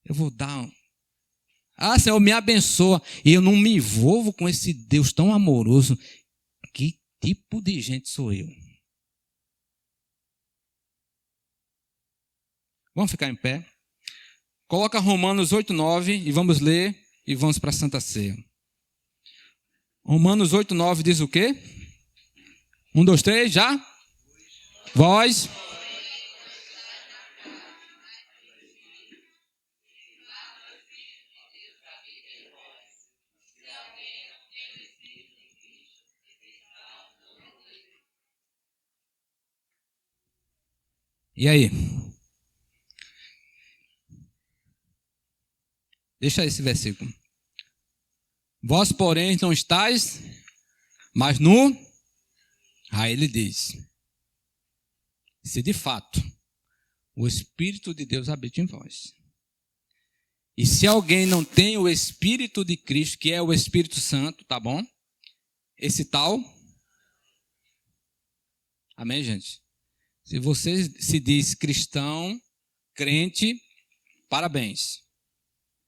Eu vou dar... Senhor, me abençoa. E eu não me envolvo com esse Deus tão amoroso. Que tipo de gente sou eu? Vamos ficar em pé? Coloca Romanos 8:9 e vamos ler e vamos para a Santa Ceia. Romanos 8:9 diz o quê? 1, 2, 3, já? Vós... E aí? Deixa esse versículo. Vós, porém, não estáis, mas no... Aí ele diz: se de fato o Espírito de Deus habita em vós. E se alguém não tem o Espírito de Cristo, que é o Espírito Santo, tá bom? Esse tal... Amém, gente? Se você se diz cristão, crente, parabéns.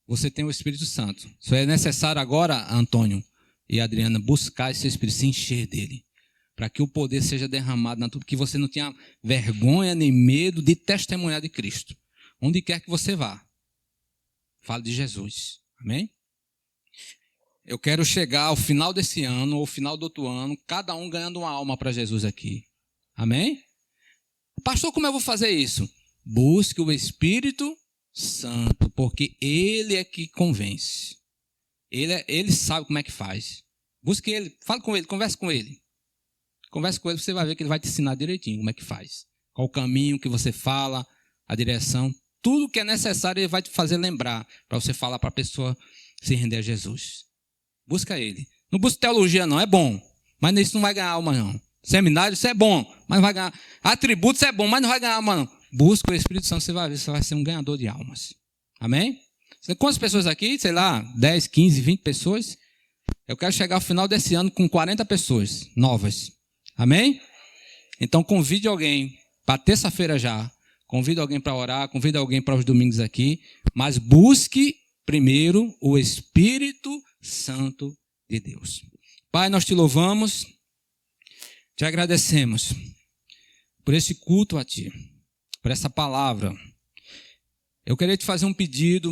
você tem o Espírito Santo. Só é necessário agora, Antônio e Adriana, buscar esse Espírito, se encher dele, para que o poder seja derramado na tudo, que você não tenha vergonha nem medo de testemunhar de Cristo. Onde quer que você vá, fale de Jesus. Amém? Eu quero chegar ao final desse ano, ou ao final do outro ano, cada um ganhando uma alma para Jesus aqui. Amém? Pastor, como eu vou fazer isso? Busque o Espírito Santo, porque Ele é que convence. Ele sabe como é que faz. Busque Ele, fale com Ele, converse com Ele. Converse com Ele, você vai ver que Ele vai te ensinar direitinho como é que faz. Qual o caminho que você fala, a direção. Tudo que é necessário Ele vai te fazer lembrar, para você falar para a pessoa se render a Jesus. Busca Ele. Não busca teologia não, é bom, mas nisso não vai ganhar alma não. Seminário, isso é bom, mas não vai ganhar. Atributos é bom, mas não vai ganhar alma não. Busca o Espírito Santo, você vai ver, você vai ser um ganhador de almas. Amém? Quantas pessoas aqui? Sei lá, 10, 15, 20 pessoas. Eu quero chegar ao final desse ano com 40 pessoas novas. Amém? Então convide alguém para terça-feira já. Convide alguém para orar, convide alguém para os domingos aqui. Mas busque primeiro o Espírito Santo de Deus. Pai, nós te louvamos, te agradecemos por esse culto a ti, por essa palavra. Eu queria te fazer um pedido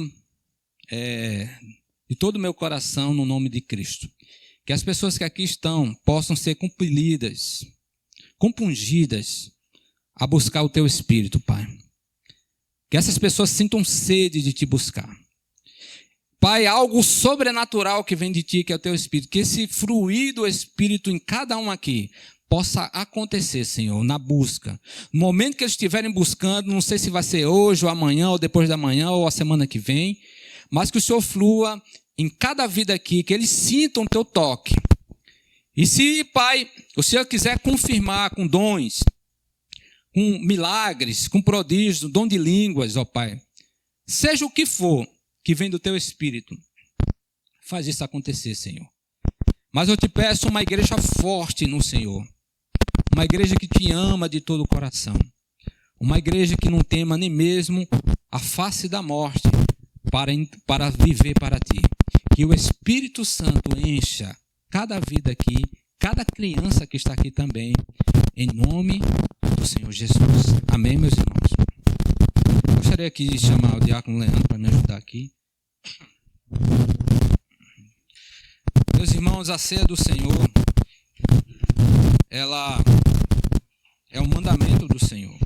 de todo o meu coração no nome de Cristo. Que as pessoas que aqui estão possam ser compelidas, compungidas a buscar o teu Espírito, Pai. Que essas pessoas sintam sede de te buscar. Pai, algo sobrenatural que vem de ti, que é o teu Espírito. Que esse fruir do Espírito em cada um aqui possa acontecer, Senhor, na busca. No momento que eles estiverem buscando, não sei se vai ser hoje, ou amanhã, ou depois da manhã, ou a semana que vem, mas que o Senhor flua em cada vida aqui, que eles sintam o teu toque. E se, Pai, o Senhor quiser confirmar com dons, com milagres, com prodígios, dom de línguas, ó Pai, seja o que for que vem do teu Espírito, faz isso acontecer, Senhor. Mas eu te peço uma igreja forte no Senhor, uma igreja que te ama de todo o coração, uma igreja que não tema nem mesmo a face da morte para viver para ti. Que o Espírito Santo encha cada vida aqui, cada criança que está aqui também, em nome do Senhor Jesus. Amém, meus irmãos? Gostaria aqui de chamar o diácono Leandro para me ajudar aqui. Meus irmãos, a ceia do Senhor, ela é um mandamento do Senhor.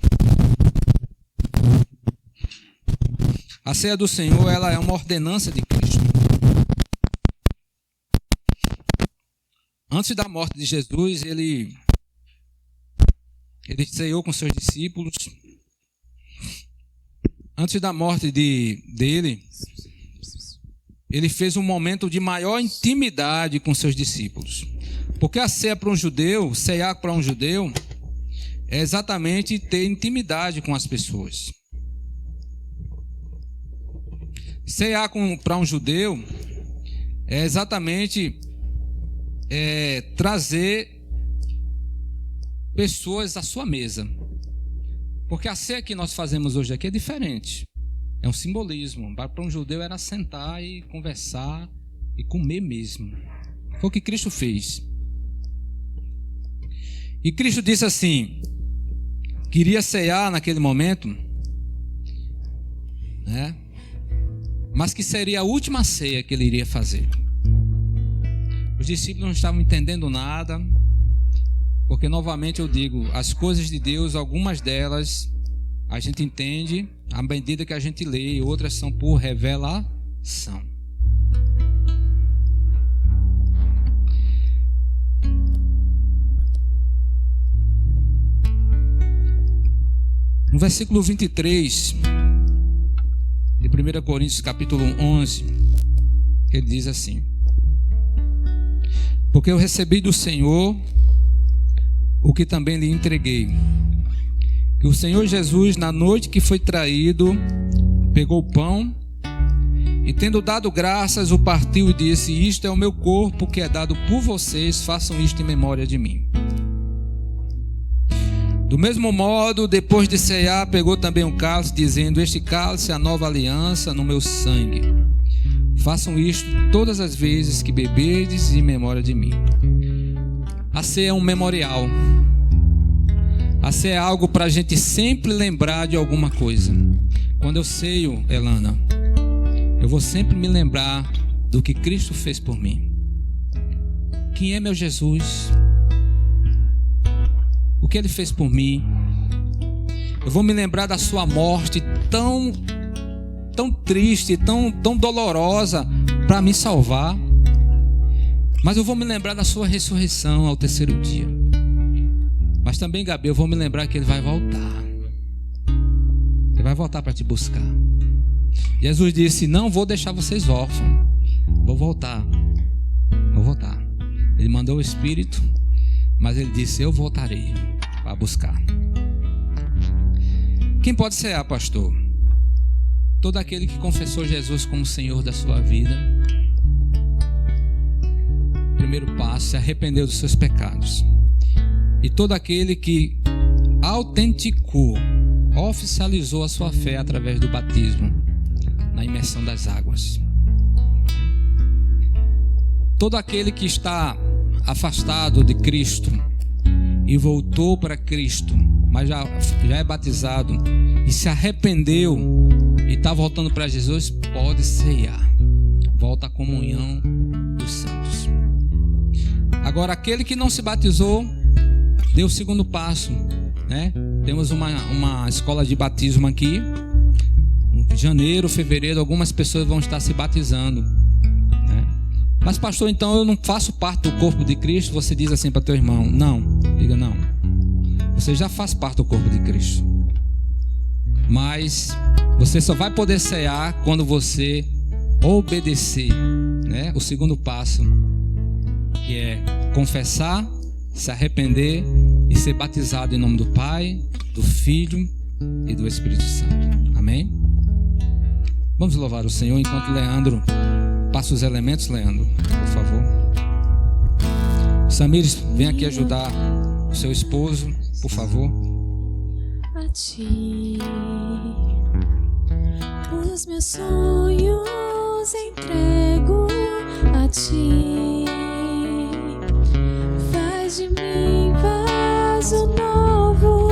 A ceia do Senhor, ela é uma ordenança de Cristo. Antes da morte de Jesus, ele ceou com seus discípulos. Antes da morte dele, ele fez um momento de maior intimidade com seus discípulos. Porque a ceia para um judeu, cear para um judeu, é exatamente ter intimidade com as pessoas. Cear para um judeu é exatamente trazer pessoas à sua mesa. Porque a ceia que nós fazemos hoje aqui é diferente. É um simbolismo. Para um judeu era sentar e conversar e comer mesmo. Foi o que Cristo fez. E Cristo disse assim, queria cear naquele momento, né? Mas que seria a última ceia que ele iria fazer. Os discípulos não estavam entendendo nada, porque novamente eu digo, as coisas de Deus, algumas delas a gente entende à medida que a gente lê, e outras são por revelação. No versículo 23 de 1 Coríntios capítulo 11, ele diz assim: porque eu recebi do Senhor o que também lhe entreguei, que o Senhor Jesus, na noite que foi traído, pegou o pão e, tendo dado graças, o partiu e disse: isto é o meu corpo que é dado por vocês, façam isto em memória de mim. Do mesmo modo, depois de cear, pegou também um cálice, dizendo: este cálice é a nova aliança no meu sangue. Façam isto todas as vezes que beberdes em memória de mim. A ceia é um memorial. A ceia é algo para a gente sempre lembrar de alguma coisa. Quando eu ceio, Elana, eu vou sempre me lembrar do que Cristo fez por mim. Quem é meu Jesus? O que Ele fez por mim? Eu vou me lembrar da sua morte tão triste, tão dolorosa para me salvar. Mas eu vou me lembrar da sua ressurreição ao terceiro dia. Mas também, Gabi, eu vou me lembrar que Ele vai voltar. Ele vai voltar para te buscar. Jesus disse: não vou deixar vocês órfãos. Vou voltar. Ele mandou o Espírito, mas Ele disse: eu voltarei para buscar. Quem pode cear, pastor? Todo aquele que confessou Jesus como Senhor da sua vida. Primeiro passo, se arrependeu dos seus pecados. E todo aquele que autenticou, oficializou a sua fé através do batismo, na imersão das águas. Todo aquele que está afastado de Cristo e voltou para Cristo, mas já é batizado e se arrependeu e está voltando para Jesus, pode ceiar. Volta à comunhão dos santos. Agora, aquele que não se batizou, deu o segundo passo, né? Temos uma escola de batismo aqui. Em janeiro, fevereiro, algumas pessoas vão estar se batizando, né? Mas, pastor, então eu não faço parte do corpo de Cristo? Você diz assim para teu irmão: não, diga não. Você já faz parte do corpo de Cristo. Mas você só vai poder cear quando você obedecer, né? O segundo passo, que é confessar, se arrepender e ser batizado em nome do Pai, do Filho e do Espírito Santo. Amém? Vamos louvar o Senhor enquanto Leandro passa os elementos. Leandro, por favor. Samires, vem aqui ajudar o seu esposo, por favor. A ti, os meus sonhos entrego a ti. Faz de mim vaso novo,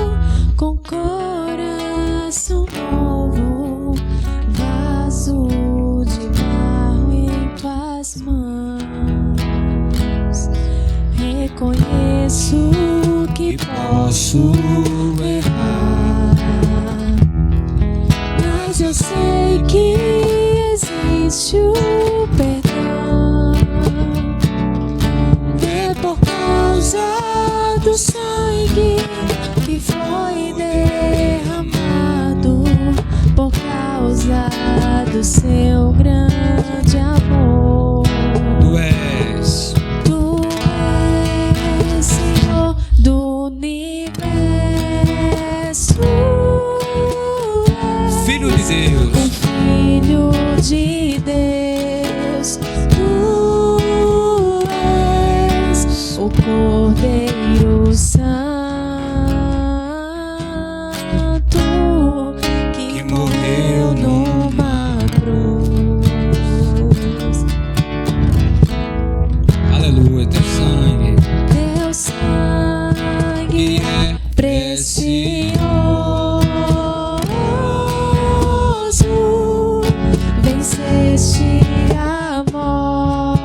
com coração novo, vaso de barro em tuas mãos. Reconheço que posso errar, mas eu sei que existe o perdão. É por causa do sangue que foi derramado, por causa do seu grande amor. Tu és Senhor do universo, Filho de Deus. o Filho de Deus. Tu és o Cordeiro Santo que morreu numa cruz. Aleluia, teu sangue Teu sangue é precioso venceste a morte,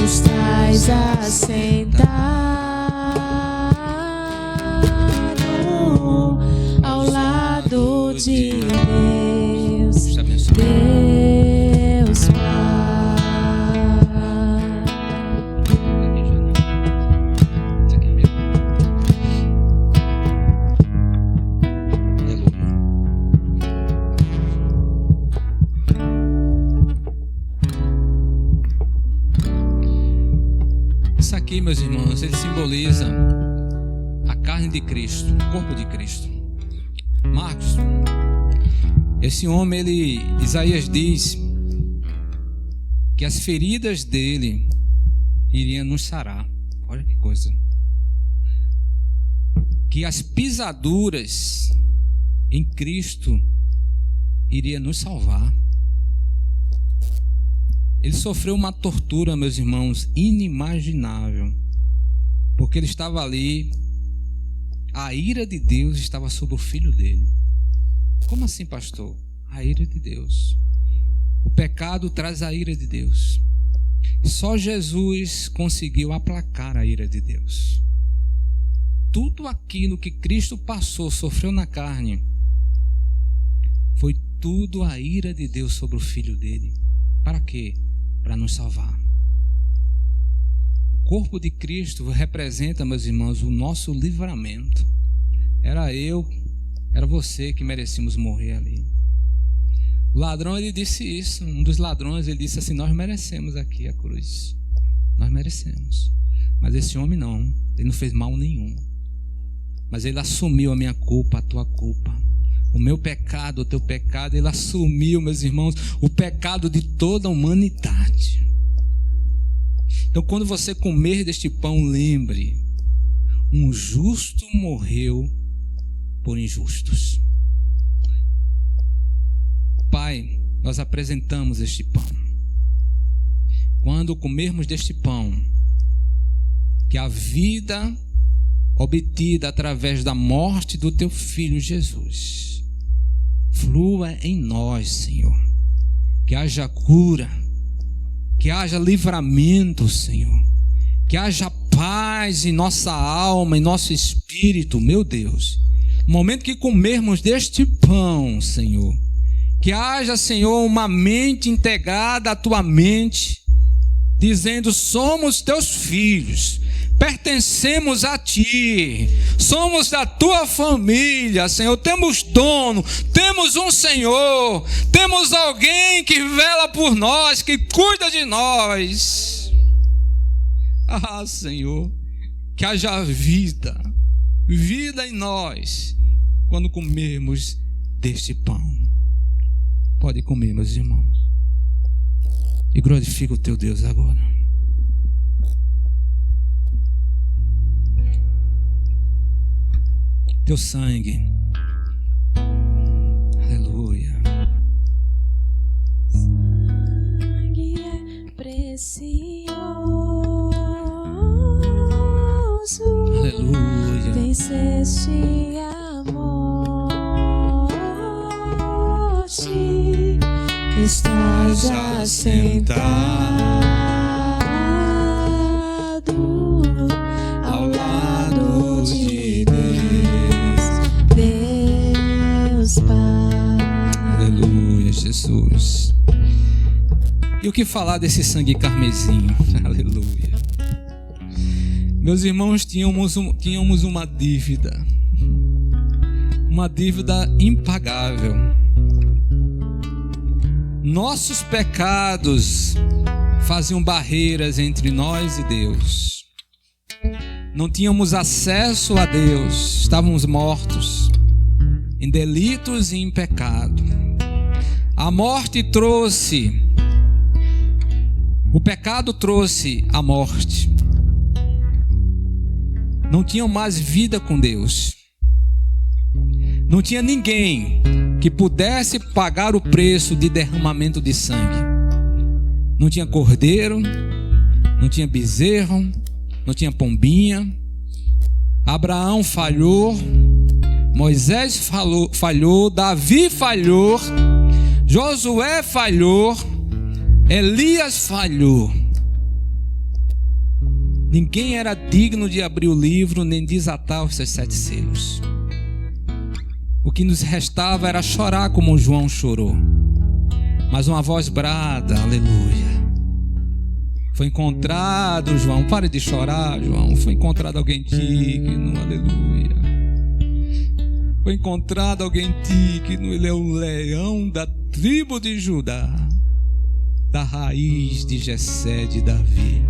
estás assentado ao lado de Deus, te abençoe. Deus Pai. Isso aqui mesmo. Aleluia. Isso aqui, meus irmãos, ele simboliza a carne de Cristo, o corpo de Cristo. Marcos, esse homem, Isaías diz que as feridas dele iriam nos sarar. Olha que coisa. Que as pisaduras em Cristo iria nos salvar. Ele sofreu uma tortura, meus irmãos, inimaginável, porque ele estava ali, a ira de Deus estava sobre o filho dele. Como assim, pastor? A ira de Deus. O pecado traz a ira de Deus. Só Jesus conseguiu aplacar a ira de Deus. Tudo aquilo que Cristo passou, sofreu na carne, foi tudo a ira de Deus sobre o filho dele. Para quê? Para nos salvar. O corpo de Cristo representa, meus irmãos, o nosso livramento. Era eu, era você que merecíamos morrer ali. O ladrão, ele disse isso. Um dos ladrões, ele disse assim: nós merecemos aqui a cruz. Nós merecemos. Mas esse homem não. Ele não fez mal nenhum. Mas ele assumiu a minha culpa, a tua culpa. O meu pecado, o teu pecado. Ele assumiu, meus irmãos, o pecado de toda a humanidade. Então, quando você comer deste pão, lembre: um justo morreu por injustos. Pai, nós apresentamos este pão. Quando comermos deste pão, que a vida obtida através da morte do teu filho Jesus flua em nós, Senhor. Que haja cura, que haja livramento, Senhor. Que haja paz em nossa alma, em nosso espírito, meu Deus. No momento que comermos deste pão, Senhor, que haja, Senhor, uma mente integrada à tua mente, dizendo: somos teus filhos, pertencemos a ti, somos da tua família, Senhor. Temos dono, temos um Senhor, temos alguém que vela por nós, que cuida de nós. Ah, Senhor, que haja vida em nós quando comermos deste pão. Pode comer, meus irmãos, e glorifica o teu Deus agora. Teu sangue, aleluia. Sangue é precioso, Aleluia. venceste a morte, estás assentado ao lado de Deus Pai. Aleluia, Jesus. E o que falar desse sangue carmesim? Aleluia. Meus irmãos, tínhamos uma dívida impagável. Nossos pecados faziam barreiras entre nós e Deus. Não tínhamos acesso a Deus, estávamos mortos em delitos e em pecado. A morte trouxe, o pecado trouxe a morte. Não tinham mais vida com Deus. Não tinha ninguém que pudesse pagar o preço de derramamento de sangue. Não tinha cordeiro, não tinha bezerro, não tinha pombinha. Abraão falhou, Moisés falhou, Davi falhou, Josué falhou, Elias falhou. Ninguém era digno de abrir o livro nem desatar os seus 7 selos. O que nos restava era chorar como João chorou. Mas uma voz brada, aleluia. Foi encontrado, João, pare de chorar, João. Foi encontrado alguém digno, aleluia. Foi encontrado alguém digno, ele é o leão da tribo de Judá, da raiz de Jessé de Davi.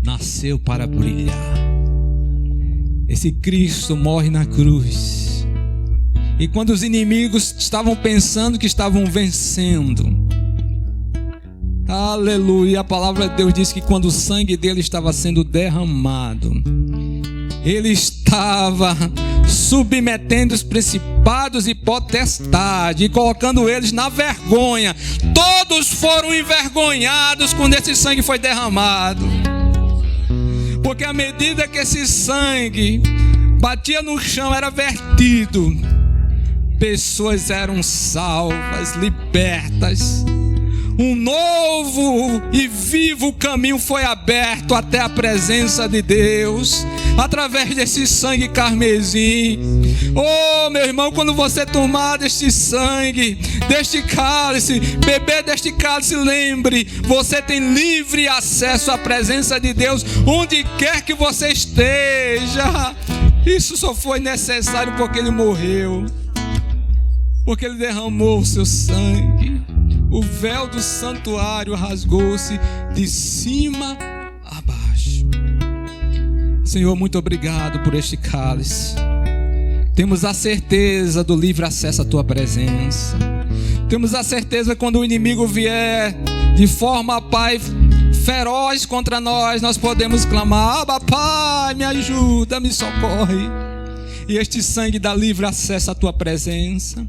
Nasceu para brilhar. Esse Cristo morre na cruz. E quando os inimigos estavam pensando que estavam vencendo, aleluia, a palavra de Deus diz que quando o sangue dele estava sendo derramado, ele estava estava submetendo os principados e potestades e colocando eles na vergonha. Todos foram envergonhados quando esse sangue foi derramado. Porque à medida que esse sangue batia no chão, era vertido, pessoas eram salvas, libertas. Um novo e vivo caminho foi aberto até a presença de Deus, através desse sangue carmesim. Oh, meu irmão, quando você tomar deste sangue, deste cálice, beber deste cálice, lembre, você tem livre acesso à presença de Deus, onde quer que você esteja. Isso só foi necessário porque Ele morreu, porque Ele derramou o seu sangue. O véu do santuário rasgou-se de cima a baixo. Senhor, muito obrigado por este cálice. Temos a certeza do livre acesso à Tua presença. Temos a certeza que quando o inimigo vier de forma, Pai, feroz contra nós, nós podemos clamar: Abba, Pai, me ajuda, me socorre. E este sangue dá livre acesso à Tua presença.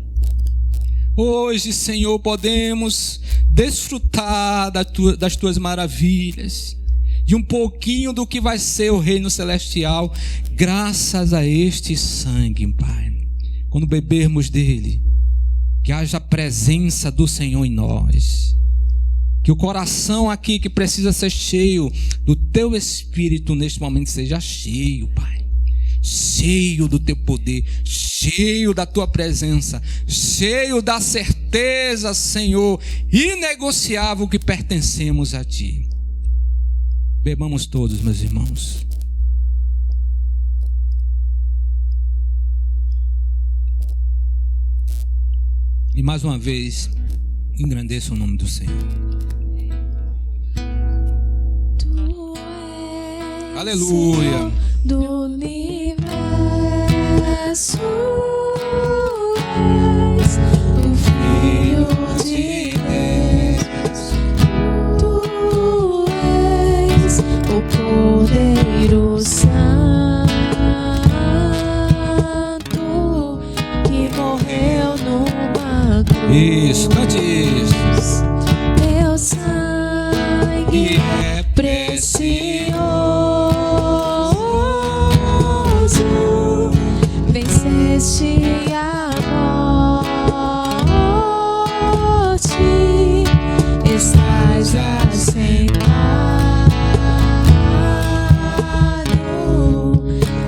Hoje, Senhor, podemos desfrutar das Tuas maravilhas, de um pouquinho do que vai ser o reino celestial, graças a este sangue, Pai. Quando bebermos dele, que haja a presença do Senhor em nós, que o coração aqui que precisa ser cheio do Teu Espírito neste momento seja cheio, Pai. Cheio do Teu poder, cheio da Tua presença, cheio da certeza, Senhor, inegociável que pertencemos a Ti. Bebamos todos, meus irmãos. E mais uma vez, engrandeça o nome do Senhor. Aleluia. Do universo és o Filho de Deus. Tu és o Cordeiro Santo que morreu numa cruz. Isso, cante isso. Teu sangue é precioso. Venceste a morte, estás assentado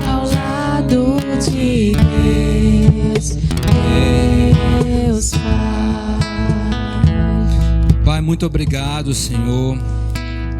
ao lado de Deus, Deus Pai. Pai, muito obrigado, Senhor.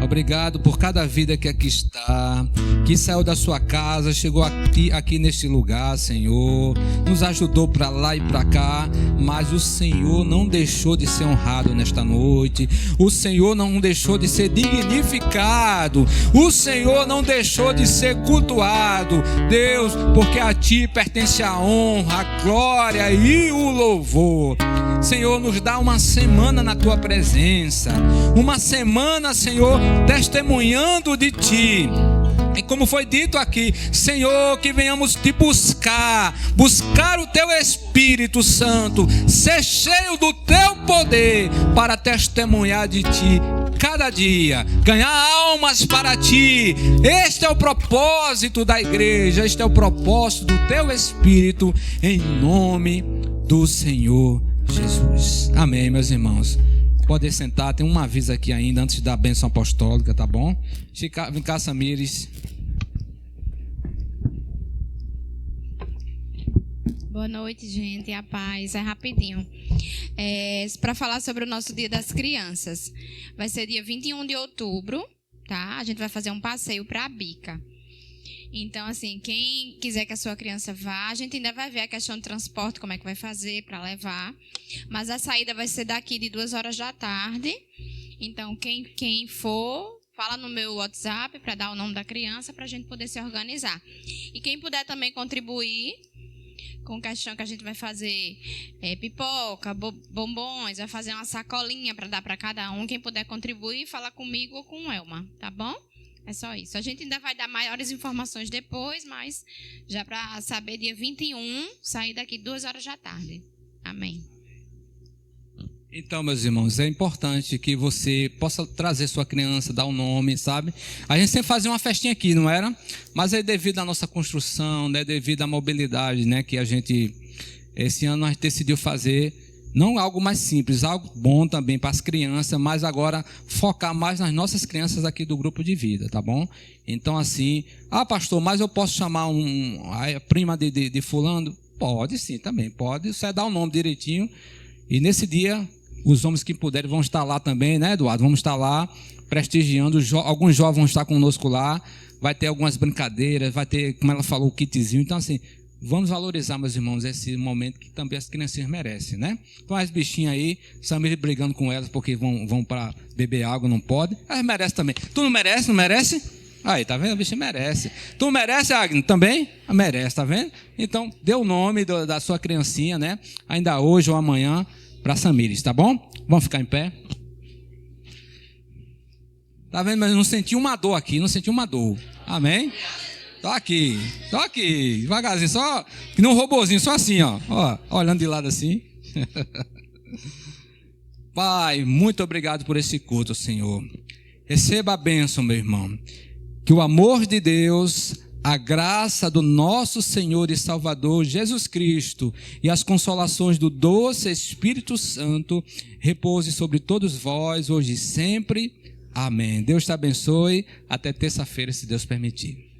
Obrigado por cada vida que aqui está, que saiu da sua casa, chegou aqui neste lugar, Senhor, nos ajudou para lá e para cá, mas o Senhor não deixou de ser honrado nesta noite, o Senhor não deixou de ser dignificado, o Senhor não deixou de ser cultuado, Deus, porque a Ti pertence a honra, a glória e o louvor. Senhor, nos dá uma semana na Tua presença, uma semana, Senhor, testemunhando de Ti. E como foi dito aqui, Senhor, que venhamos Te buscar o Teu Espírito Santo, ser cheio do Teu poder para testemunhar de Ti cada dia, ganhar almas para Ti. Este é o propósito da igreja, este é o propósito do Teu Espírito, em nome do Senhor Jesus. Amém, meus irmãos. Pode sentar, tem um aviso aqui ainda antes da bênção apostólica, tá bom? Vem cá, Samires. Boa noite, gente, a paz, é rapidinho. Para falar sobre o nosso Dia das Crianças. Vai ser dia 21 de outubro, tá? A gente vai fazer um passeio para a Bica. Então, assim, quem quiser que a sua criança vá, a gente ainda vai ver a questão de transporte, como é que vai fazer para levar. Mas a saída vai ser daqui de 2h da tarde. Então, quem for, fala no meu WhatsApp para dar o nome da criança para a gente poder se organizar. E quem puder também contribuir com questão que a gente vai fazer pipoca, bombons, vai fazer uma sacolinha para dar para cada um. Quem puder contribuir, fala comigo ou com o Elma, tá bom? É só isso. A gente ainda vai dar maiores informações depois, mas já para saber, dia 21, sair daqui 2h. Amém. Então, meus irmãos, é importante que você possa trazer sua criança, dar um nome, sabe? A gente sempre fazia uma festinha aqui, não era? Mas aí devido à nossa construção, né, devido à mobilidade, né, que a gente, esse ano a gente decidiu fazer, não algo mais simples, algo bom também para as crianças, mas agora focar mais nas nossas crianças aqui do grupo de vida, tá bom? Então assim, pastor, mas eu posso chamar a prima de fulano? Pode sim, também, pode, você dá o nome direitinho, e nesse dia, os homens que puderem vão estar lá também, né, Eduardo? Vamos estar lá prestigiando, alguns jovens vão estar conosco lá, vai ter algumas brincadeiras, vai ter, como ela falou, o kitzinho, então assim, vamos valorizar, meus irmãos, esse momento que também as crianças merecem, né? Então as bichinhas aí, Samir brigando com elas porque vão para beber água, não pode. Elas merecem também. Tu não merece, não merece? Aí, tá vendo? A bichinha merece. Tu merece, Agnes? Também? Merece, tá vendo? Então, dê o nome da sua criancinha, né? Ainda hoje ou amanhã, para Samires, tá bom? Vamos ficar em pé. Tá vendo? Mas eu não senti uma dor aqui, não senti uma dor. Amém? Tô aqui, devagarzinho, só que nem um robozinho, só assim, ó, olhando de lado assim. Pai, muito obrigado por esse culto, Senhor. Receba a bênção, meu irmão. Que o amor de Deus, a graça do nosso Senhor e Salvador Jesus Cristo e as consolações do doce Espírito Santo repouse sobre todos vós, hoje e sempre. Amém. Deus te abençoe. Até terça-feira, se Deus permitir.